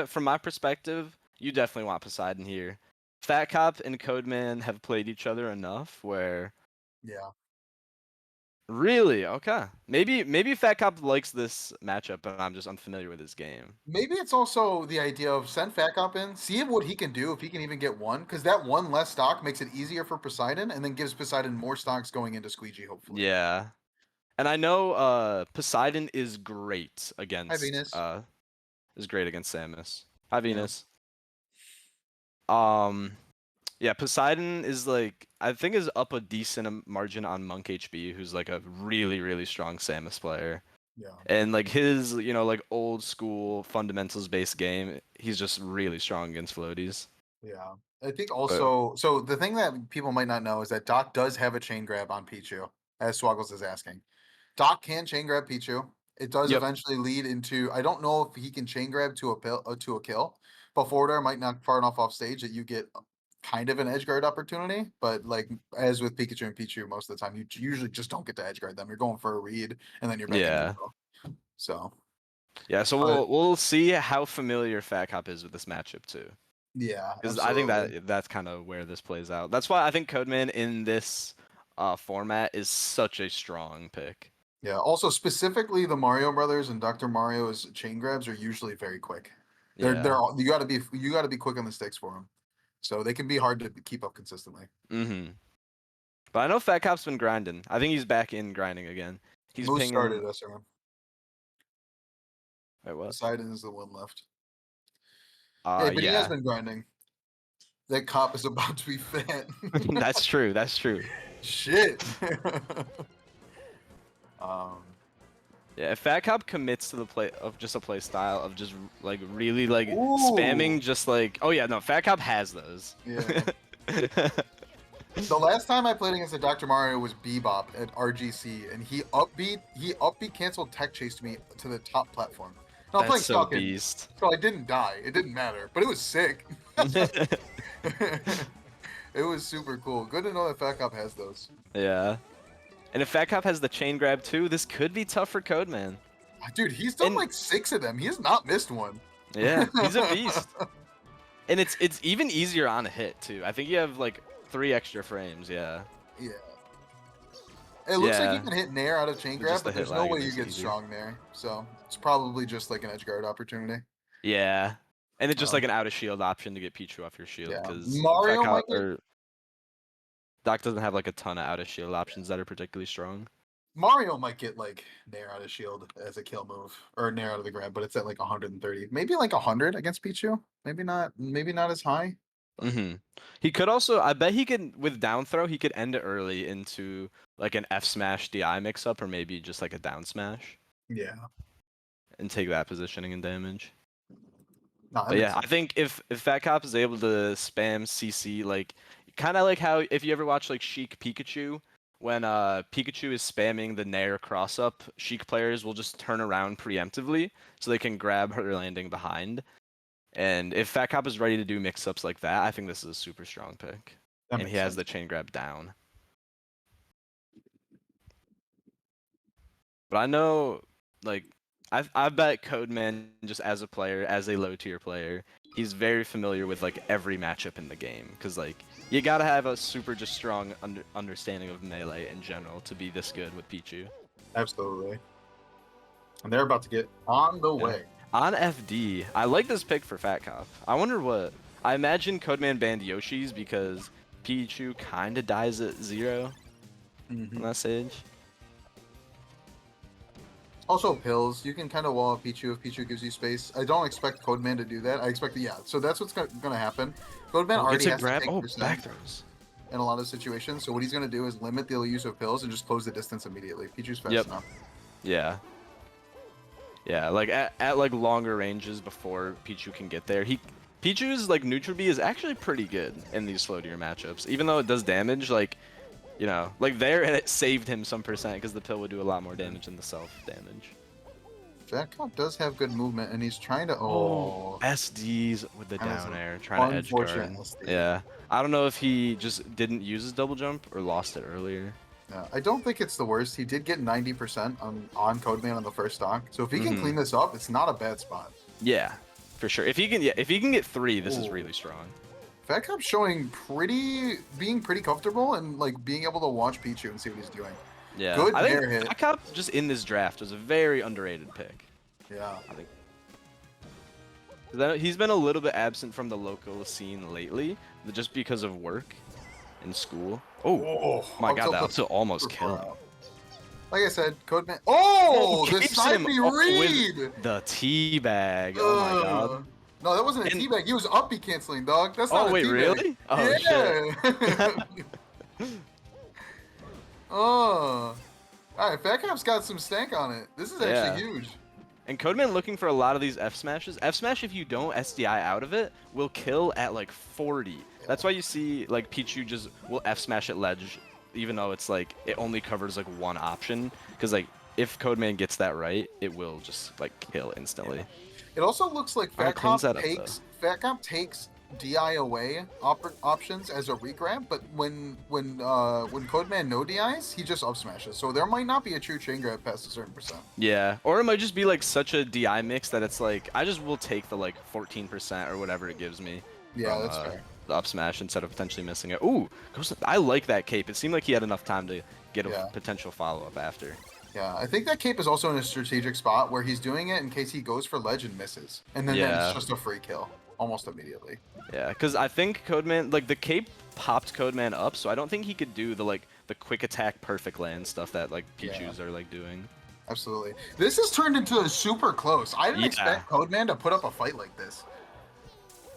From my perspective, you definitely want Poseidon here. Fat Cop and Codeman have played each other enough where Really? Okay. Maybe Fat Cop likes this matchup, but I'm just unfamiliar with his game. Maybe it's also the idea of send Fat Cop in, see what he can do if he can even get one, because that one less stock makes it easier for Poseidon, and then gives Poseidon more stocks going into Squeegee, hopefully. Yeah. And I know Poseidon is great against Venus. Is great against Samus. Hi Venus. Yeah, Poseidon is like, I think is up a decent margin on Monk HB, who's like a really, really strong Samus player. Yeah. And like his, you know, like old school fundamentals based game, he's just really strong against floaties. Yeah. I think also, so the thing that people might not know is that Doc does have a chain grab on Pichu, as Swaggles is asking. Doc can chain grab Pichu. It does eventually lead into, I don't know if he can chain grab to a kill, but forward air might not far enough off stage that you get kind of an edge guard opportunity, but like as with Pikachu and Pichu, most of the time you usually just don't get to edge guard them. You're going for a read, and then you're back in neutral. So so we'll see how familiar Fat Cop is with this matchup too. Yeah, because I think that's kind of where this plays out. That's why I think Codeman in this format is such a strong pick. Yeah. Also, specifically the Mario Brothers and Dr. Mario's chain grabs are usually very quick. You got to be quick on the sticks for them. So they can be hard to keep up consistently. But I know Fat Cop's been grinding. I think he's back in grinding again. He's Moose started SRM. Wait, what? Poseidon is the one left. But he has been grinding. That cop is about to be fat. That's true. That's true. Shit. Yeah, if Fat Cop commits to the play of just a play style of just like really like spamming, just like Fat Cop has those. Yeah. The last time I played against a Dr. Mario was Bebop at RGC, and he upbeat canceled tech chased me to the top platform. No, That's so beast. So I didn't die. It didn't matter, but it was sick. It was super cool. Good to know that Fat Cop has those. Yeah. And if Fat Cop has the chain grab too, this could be tough for Codeman. Dude, he's done like 6 of them. He has not missed one. Yeah, he's a beast. And it's even easier on a hit too. I think you have like 3 extra frames. Yeah. Yeah. It looks like you can hit Nair out of chain grab, but there's no way you get strong Nair. So it's probably just like an edge guard opportunity. Yeah. And it's just like an out of shield option to get Pichu off your shield, Yeah, because Mario might get... Doc doesn't have like a ton of out of shield options that are particularly strong. Mario might get like Nair out of shield as a kill move, or Nair out of the grab, but it's at like 130, maybe like 100 against Pichu. Maybe not as high. He could also, I bet he could, with down throw, he could end it early into like an F smash DI mix up, or maybe just like a down smash. Yeah. And take that positioning and damage. No, But yeah, I think if Fat Cop is able to spam CC, like kind of like how if you ever watch like Sheik Pikachu, when Pikachu is spamming the Nair cross up, Sheik players will just turn around preemptively so they can grab her landing behind. And if Fat Cop is ready to do mix-ups like that, I think this is a super strong pick. And he has the chain grab down. But I know, like, I bet Codeman, just as a player, as a low-tier player, he's very familiar with, like, every matchup in the game. Because, like, you gotta have a super just strong understanding of Melee in general to be this good with Pichu. Absolutely. And they're about to get on the way. On FD, I like this pick for Fat Cop. I wonder what... I imagine Codeman banned Yoshi's because Pichu kind of dies at 0 on that stage. Also pills, you can kind of wall up Pichu if Pichu gives you space. I don't expect Codeman to do that. I expect so that's what's going to happen. Codeman already has to take back throws in a lot of situations, so what he's going to do is limit the use of pills and just close the distance immediately. Pichu's fast enough. Yeah. Yeah, like at like longer ranges before Pichu can get there. Pichu's like neutral B is actually pretty good in these slow tier matchups. Even though it does damage, like, you know, like there and it saved him some percent because the pill would do a lot more damage than the self damage. Fat Cop does have good movement and he's trying to SDs with the down air, trying to edge guard. Yeah. I don't know if he just didn't use his double jump or lost it earlier. Yeah, I don't think it's the worst. He did get 90% on Codeman on the first stock. So if he can clean this up, it's not a bad spot. Yeah, for sure. If he can get 3, this is really strong. Fat Cop's showing being pretty comfortable and like being able to watch Pichu and see what he's doing. Yeah, good I think hit. Fat Cop just in this draft was a very underrated pick. Yeah, I think he's been a little bit absent from the local scene lately, just because of work and school. Oh my god, that was almost kill him. Like I said, Codeman. Oh, the side B read! The teabag. Oh my god. No, that wasn't a teabag. He was up B canceling, dog. That's not a teabag. Oh wait, really? Oh shit. Oh. Alright, Fat Cop's got some stank on it. This is actually huge. And Codeman looking for a lot of these F smashes. F smash, if you don't SDI out of it, will kill at like 40. Yeah. That's why you see like Pichu just will F smash at ledge, even though it's like it only covers like one option. Because like if Codeman gets that right, it will just like kill instantly. It also looks like Fat Cop takes DI away options as a regrab, but when Codeman no DIs, he just up smashes. So there might not be a true chain grab past a certain percent. Yeah, or it might just be like such a DI mix that it's like I just will take the like 14% or whatever it gives me. Yeah, that's fair. The up smash instead of potentially missing it. Ooh, I like that cape. It seemed like he had enough time to get a potential follow up after. Yeah, I think that cape is also in a strategic spot where he's doing it in case he goes for ledge and misses, and then it's just a free kill. Almost immediately. Yeah, because I think Codeman, like the cape popped Codeman up, so I don't think he could do the quick attack perfect land stuff that like Pichu's are like doing. Absolutely. This has turned into a super close. I didn't expect Codeman to put up a fight like this.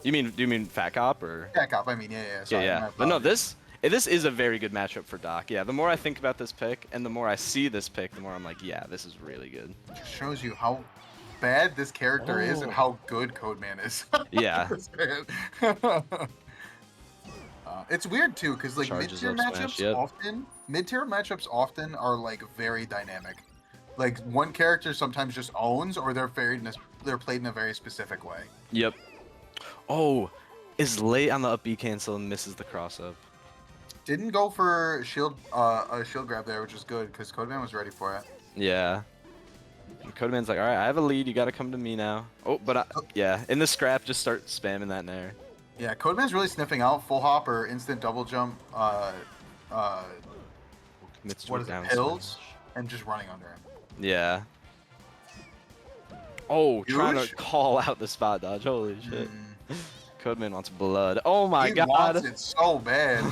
Do you mean Fat Cop or? Fat Cop, I mean, sorry, yeah. But no, this is a very good matchup for Doc. Yeah, the more I think about this pick and the more I see this pick, the more I'm like, yeah, this is really good. It just shows you how bad this character is and how good Codeman is. Yeah. It's weird too, because like mid-tier matchups often are like very dynamic. Like one character sometimes just owns, or they're played in a very specific way. Yep. Oh, is late on the up B cancel and misses the cross up. Didn't go for a shield grab there, which is good because Codeman was ready for it. Yeah. And Codeman's like, all right, I have a lead. You got to come to me now. Oh, but yeah, in the scrap, just start spamming that nair. Yeah, Codeman's really sniffing out full hop or instant double jump. What is it? Pills and just running under him. Yeah. Oh, trying to Huge. call out the spot dodge. Holy shit. Codeman wants blood. Oh my He god. wants it so bad.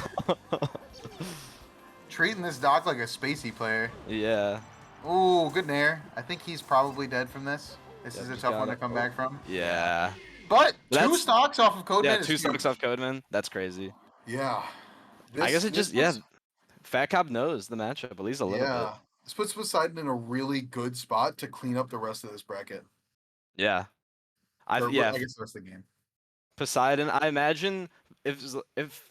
Treating this Doc like a spacey player. Yeah. Ooh, good nair. I think he's probably dead from this. This Yep, is a just tough one gotta- to come back from. Yeah. But two That's stocks off of Codeman yeah, is 2 huge. stocks off Codeman. That's crazy. Yeah. I guess it This just yeah. puts, Fat Cop knows the matchup at least a little bit. This puts Poseidon in a really good spot to clean up the rest of this bracket. Yeah. I Yeah. guess the rest of the game. Poseidon, I imagine if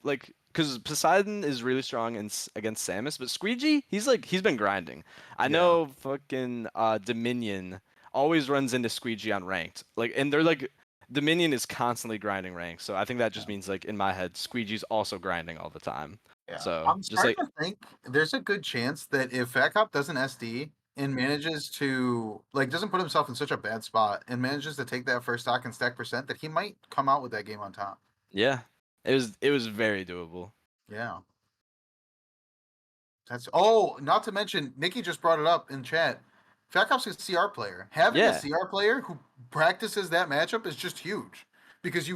like because Poseidon is really strong against Samus, but Squeegee, he's been grinding. I know fucking Dominion always runs into Squeegee on ranked. Like and they're like Dominion is constantly grinding ranks. So I think that just means like in my head, Squeegee's also grinding all the time. Yeah. So I'm just like starting to think there's a good chance that if Fat Cop doesn't SD and manages to like doesn't put himself in such a bad spot and manages to take that first stock and stack percent, that he might come out with that game on top. yeah, it was very doable. Yeah. Not to mention, Nikki just brought it up in chat. Fat Cop's a CR player. Having a Yeah. CR player who practices that matchup is just huge. Because you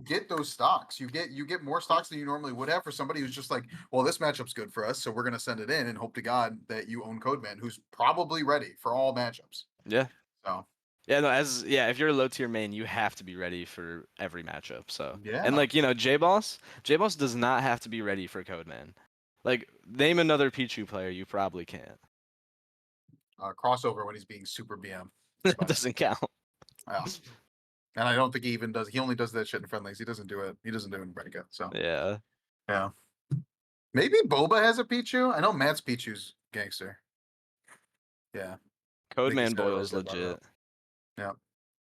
get those stocks. You get more stocks than you normally would have for somebody who's just like, well, this matchup's good for us, so we're gonna send it in and hope to God that you own Codeman, who's probably ready for all matchups. Yeah. So yeah, no, if you're a low tier main, you have to be ready for every matchup. So yeah. and like J-Boss does not have to be ready for Codeman. Like name another Pichu player, you probably can't. Crossover when he's being super BM. That doesn't count. Yeah. And I don't think he even does. He only does that shit in friendlies. He doesn't do it. He doesn't do it in bracket. So Yeah. yeah. Maybe Boba has a Pichu. I know Matt's Pichu's gangster. Yeah. Codeman Boyle's legit. Yeah.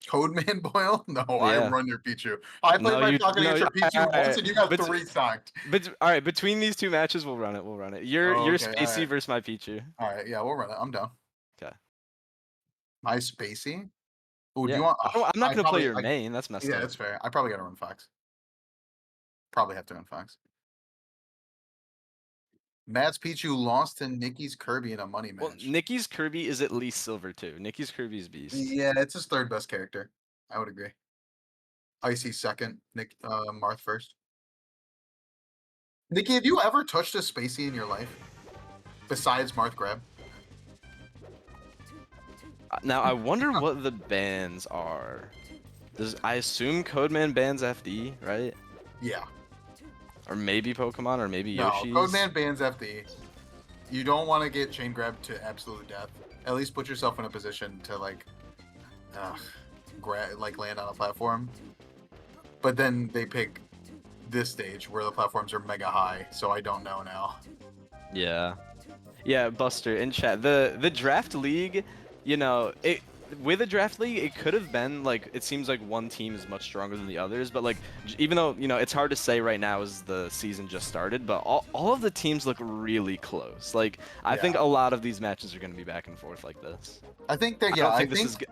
Codeman Boyle? No, Yeah. I run your Pichu. I played my talking against your Pichu once and you got 3 stocked. But all right, between these two matches, we'll run it. We'll run it. You're Spacey versus my Pichu. All right, yeah, we'll run it. I'm down. Okay. My Spacey? Oh, yeah. do you want? I'm not gonna play your main. That's messed up. Yeah, that's fair. I probably gotta run Fox. Probably have to run Fox. Matt's Pichu lost to Nikki's Kirby in a money match. Well, Nikki's Kirby is at least silver too. Nikki's Kirby's beast. Yeah, it's his 3rd best character. I would agree. Icy 2nd, Marth 1st. Nikki, have you ever touched a Spacey in your life? Besides Marth Grab? Now I wonder what the bans are. I assume Codeman bans FD, right? Yeah. Or maybe Pokemon, or maybe Yoshi's. No, Codeman bans FD. You don't want to get chain grabbed to absolute death. At least put yourself in a position to like land on a platform. But then they pick this stage where the platforms are mega high, so I don't know now. Yeah. Yeah, Buster in chat. The draft league, with a draft league, it could have been like it seems like one team is much stronger than the others, but like even though it's hard to say right now as the season just started, but all of the teams look really close. Like I think a lot of these matches are going to be back and forth like this. I think that I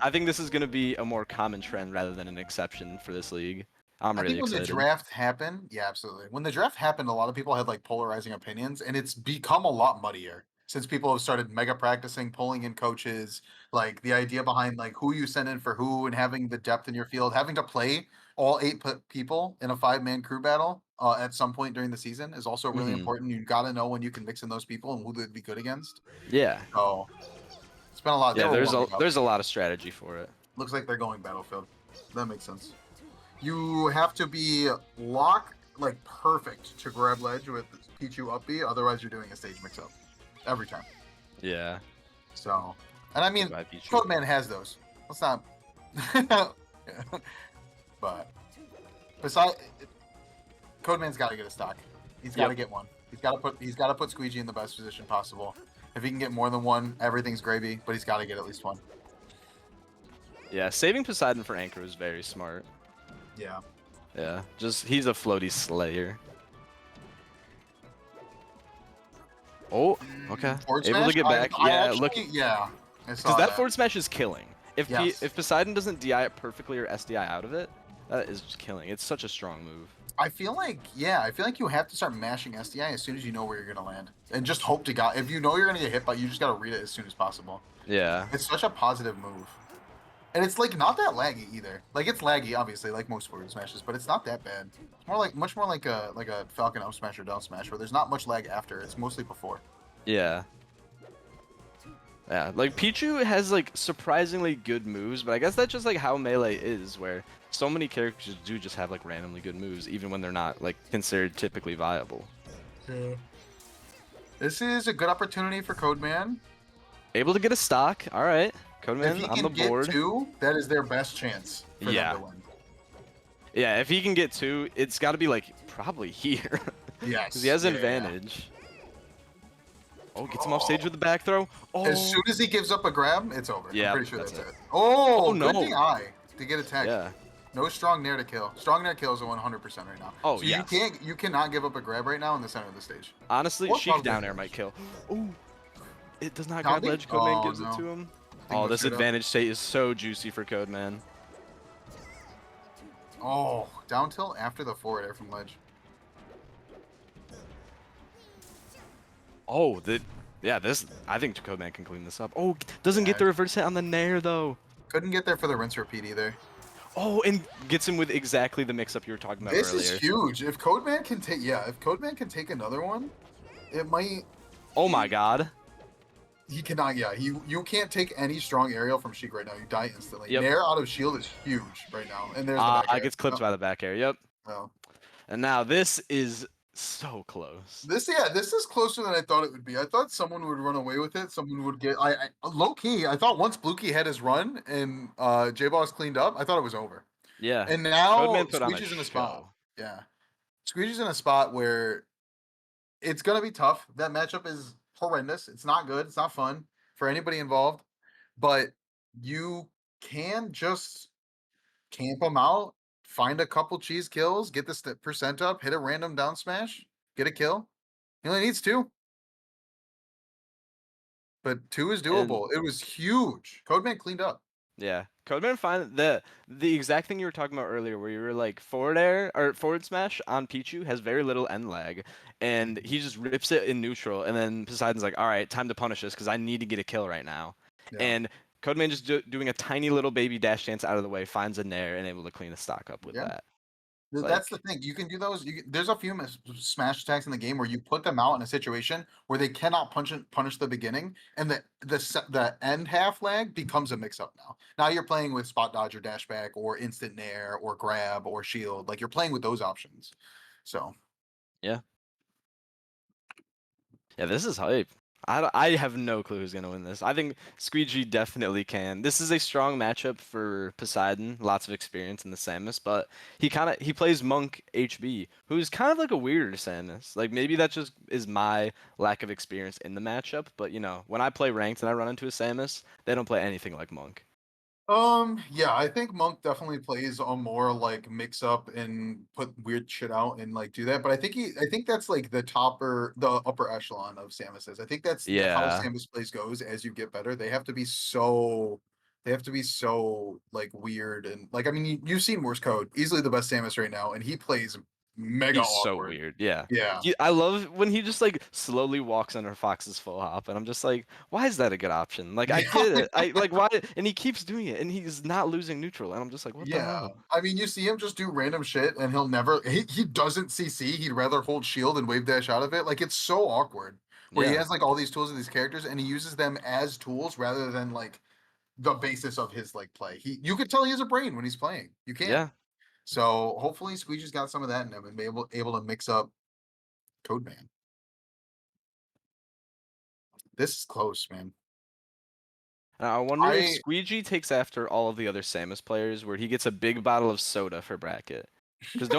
think this is going to be a more common trend rather than an exception for this league. I'm really excited. When the draft happened, yeah, absolutely. When the draft happened, a lot of people had like polarizing opinions, and it's become a lot muddier since people have started mega practicing, pulling in coaches, like the idea behind like who you send in for who and having the depth in your field, having to play all 8 people in a 5-man crew battle at some point during the season is also really important. You got to know when you can mix in those people and who they'd be good against. Yeah. So it's been a lot. Yeah, there's a lot of strategy for it. Looks like they're going Battlefield. That makes sense. You have to be like perfect to grab ledge with Pichu up B, otherwise you're doing a stage mix-up. Every time. Yeah. So, and I mean, Codeman has those. Let's not. But besides, Codeman's got to get a stock. He's got to get one. He's got to put Squeegee in the best position possible. If he can get more than one, everything's gravy. But he's got to get at least one. Yeah, saving Poseidon for Anchor is very smart. Yeah. Yeah, he's a floaty slayer. Oh, okay. Able to get back. Yeah. Because that forward smash is killing. If Poseidon doesn't DI it perfectly or SDI out of it, that is just killing. It's such a strong move. I feel like you have to start mashing SDI as soon as you know where you're gonna land, and just hope to God. If you know you're gonna get hit by, you just gotta read it as soon as possible. Yeah. It's such a positive move. And it's like not that laggy either. Like it's laggy, obviously, like most forward smashes, but it's not that bad. It's more like much more like a Falcon up smash or down smash where there's not much lag after. It's mostly before. Yeah. Yeah, like Pichu has like surprisingly good moves, but I guess that's just like how Melee is, where so many characters do just have like randomly good moves, even when they're not like considered typically viable. Yeah. This is a good opportunity for Codeman. Able to get a stock. All right, If Codeman he on the can get board. 2, that is their best chance for them to win. Yeah, if he can get 2, it's got to be like probably here. Yes. Because he has an advantage. Oh, gets him off stage with the back throw. Oh. As soon as he gives up a grab, it's over. Yeah, I'm pretty sure that's it. Oh, no. good DI to get attacked. Yeah. No strong nair to kill. Strong nair kills a 100% right now. Oh, so yes. you cannot give up a grab right now in the center of the stage. Honestly, Sheik down air might kill. Ooh. It does not grab ledge. Codeman gives it to him. Oh, this advantage state is so juicy for Codeman. Oh, down tilt after the forward air from ledge. Oh, this, I think Codeman can clean this up. Oh, doesn't get the reverse hit on the nair, though. Couldn't get there for the rinse repeat either. Oh, and gets him with exactly the mix-up you were talking about earlier. This is huge. If Codeman can take, if Codeman can take another one, it might... Oh my god. He cannot, you can't take any strong aerial from Sheik right now. You die instantly. Yep. Nair out of shield is huge right now. And there's the back air. Gets clipped by the back air, yep. Oh. And now this is so close. This is closer than I thought it would be. I thought someone would run away with it. Someone would get, low key, I thought once Blue Key had his run and J-Boss cleaned up, I thought it was over. Yeah. And now Squeegee's in a spot. Yeah. Squeegee's in a spot where it's going to be tough. That matchup is horrendous. It's not good. It's not fun for anybody involved. But you can just camp them out, find a couple cheese kills, get the percent up, hit a random down smash, get a kill. He only needs 2. But 2 is doable. It was huge. Codeman cleaned up. Yeah, Codeman find the exact thing you were talking about earlier, where you were like forward air or forward smash on Pichu has very little end lag, and he just rips it in neutral, and then Poseidon's like, all right, time to punish this because I need to get a kill right now, and Codeman just doing a tiny little baby dash dance out of the way, finds a nair and able to clean the stock up with that. That's the thing. You can do those. There's a few smash attacks in the game where you put them out in a situation where they cannot punish the beginning, and the end half lag becomes a mix up now. Now you're playing with spot dodge or dash back or instant nair or grab or shield. Like you're playing with those options. So yeah, this is hype. I have no clue who's gonna win this. I think Squeegee definitely can. This is a strong matchup for Poseidon, lots of experience in the Samus, but he plays Monk HB, who's kind of like a weirder Samus. Like maybe that just is my lack of experience in the matchup, but you know, when I play ranked and I run into a Samus, they don't play anything like Monk. Yeah, I think Monk definitely plays a more like mix up and put weird shit out and like do that. But I think that's like the upper echelon of Samus's. I think that's how Samus plays goes as you get better. They have to be so like weird and like I mean you've seen Morse Code, easily the best Samus right now, and he plays mega awkward. So weird. Yeah. Yeah. I love when he just like slowly walks under Fox's full hop, and I'm just like, why is that a good option? Like I get it. I like why, and he keeps doing it, and he's not losing neutral, and I'm just like, what the hell? I mean, you see him just do random shit, and he'll never. He doesn't CC. He'd rather hold shield and wave dash out of it. Like it's so awkward. Where he has like all these tools of these characters, and he uses them as tools rather than like the basis of his like play. You could tell he has a brain when he's playing. You can. Yeah. So hopefully Squeegee's got some of that in him and be able to mix up Codeman. This is close, man. I wonder if Squeegee takes after all of the other Samus players, where he gets a big bottle of soda for bracket. Because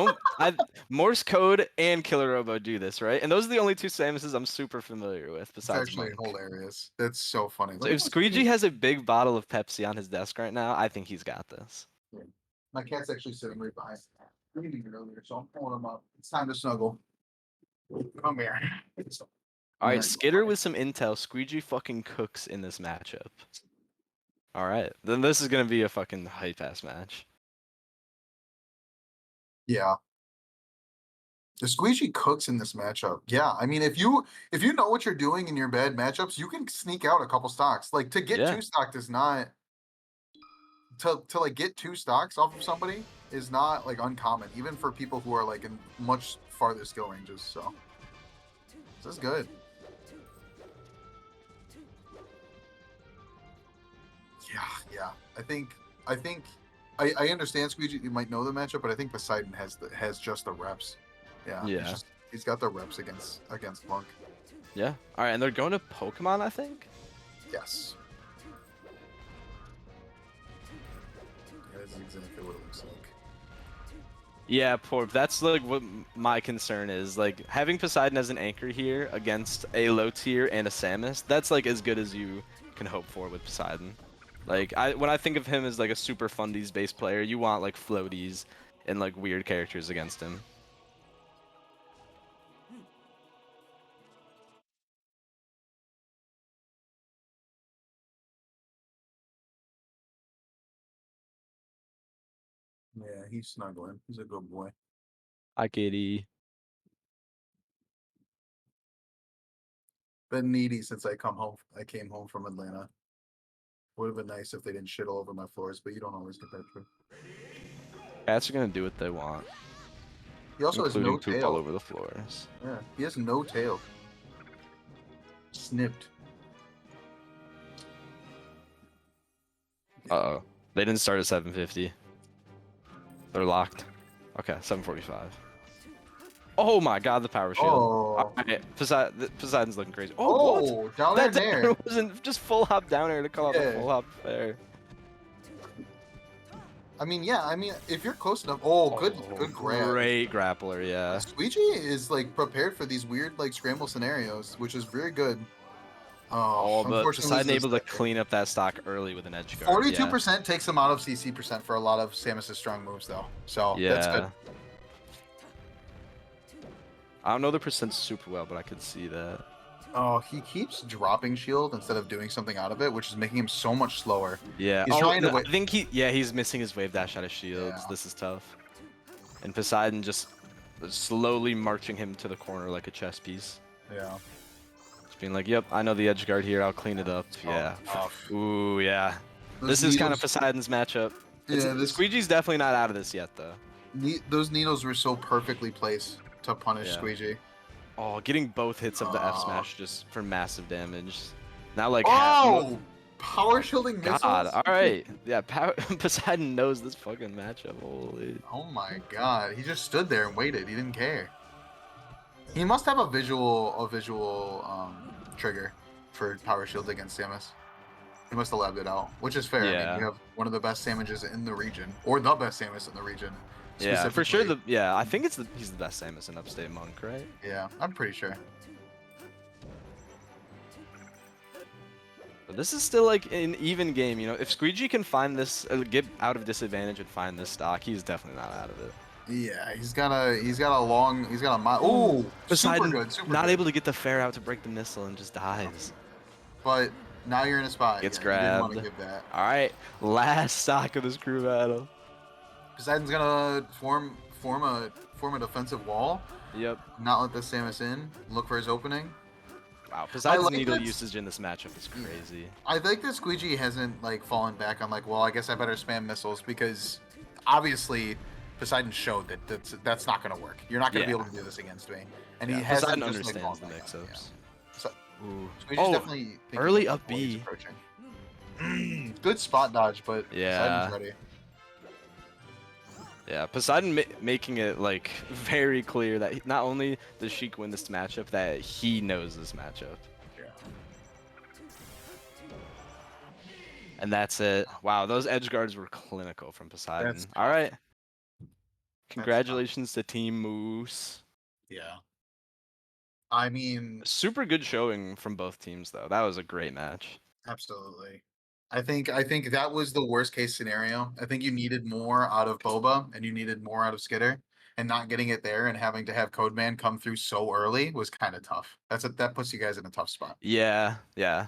Morse Code and Killer Robo do this, right? And those are the only 2 Samuses I'm super familiar with besides It's actually hilarious. That's so funny. So if Squeegee has a big bottle of Pepsi on his desk right now, I think he's got this. Yeah. My cat's actually sitting right behind. We didn't earlier, so I'm pulling him up. It's time to snuggle. Come here. All right, Skitter with some intel. Squeegee fucking cooks in this matchup. All right, then this is gonna be a fucking hype ass match. Yeah. The Squeegee cooks in this matchup. Yeah, I mean, if you know what you're doing in your bad matchups, you can sneak out a couple stocks. Like to get 2 stock does not to like get 2 stocks off of somebody is not like uncommon, even for people who are like in much farther skill ranges. So this is good. Yeah. I understand Squeegee. You might know the matchup, but I think Poseidon has just the reps. Yeah. He's got the reps against Monk. Yeah. All right, and they're going to Pokemon, I think. Yes. That is exactly what it looks like. Yeah, poor. That's like what my concern is. Like having Poseidon as an anchor here against a low tier and a Samus, that's like as good as you can hope for with Poseidon. Like when I think of him as like a super fundies based player, you want like floaties and like weird characters against him. Yeah, he's snuggling. He's a good boy. Hi, Katie. Been needy since I came home from Atlanta. Would have been nice if they didn't shit all over my floors, but you don't always get that true. Cats are gonna do what they want. He also has no poop tail. all over the floors. Yeah, he has no tail. Snipped. Uh-oh. They didn't start at 750. They're locked. Okay, 745. Oh my god, the power shield. Oh. Alright, Poseidon's looking crazy. Oh, what? down That there. wasn't just full hop down air to call out the full hop there. I mean, if you're close enough. Oh, good grab. Great grappler, yeah. Squeegee is like prepared for these weird like scramble scenarios, which is very good. Oh, but Poseidon able to there. clean up that stock early with an edge guard. 42% takes him out of CC percent for a lot of Samus's strong moves, though. So that's good. I don't know the percent super well, but I could see that. Oh, he keeps dropping shield instead of doing something out of it, which is making him so much slower. Yeah. He's trying to I think he's missing his wave dash out of shields. Yeah. This is tough. And Poseidon just slowly marching him to the corner like a chess piece. Yeah. Just being like, yep, I know the edge guard here. I'll clean it up. Yeah. Ooh, yeah. This is kind of Poseidon's matchup. Squeegee's definitely not out of this yet, though. Those needles were so perfectly placed to punish Squeegee. Oh, getting both hits of the F smash just for massive damage. Now like power shielding missiles. God, all right, yeah. Poseidon knows this fucking matchup. Holy. Oh my god, he just stood there and waited. He didn't care. He must have a visual trigger for power shield against Samus. He must have labbed it out, which is fair. Yeah. I mean, you have one of the best Samuses in the region, or the best Samus in the region. Yeah, for sure. I think he's the best Samus in Upstate Monk, right? Yeah, I'm pretty sure. But this is still like an even game, you know. If Squeegee can find this, get out of disadvantage and find this stock, he's definitely not out of it. Yeah, he's got a mile. Ooh, Poseidon super not good. able to get the fair out to break the missile and just dies. But now you're in a spot. Gets grabbed. You didn't want to give that. All right, last stock of this crew battle. Poseidon's gonna form a defensive wall. Yep. Not let the Samus in. Look for his opening. Wow, Poseidon's needle usage in this matchup is crazy. I think that Squeegee hasn't like fallen back on like, well, I guess I better spam missiles, because obviously Poseidon showed that that's not gonna work. You're not gonna be able to do this against me. And he hasn't Poseidon just understands like, the mix-ups. So, oh, definitely early up B. Good spot dodge, but yeah. Poseidon's ready. Yeah, Poseidon making it like very clear that not only does Sheik win this matchup, that he knows this matchup. Yeah. And that's it. Wow, those edge guards were clinical from Poseidon. All right. Congratulations to Team Moose. Yeah. I mean, super good showing from both teams, though. That was a great match. Absolutely. I think that was the worst case scenario. I think you needed more out of Boba and you needed more out of Skitter, and not getting it there and having to have Codeman come through so early was kind of tough. That puts you guys in a tough spot. Yeah, yeah.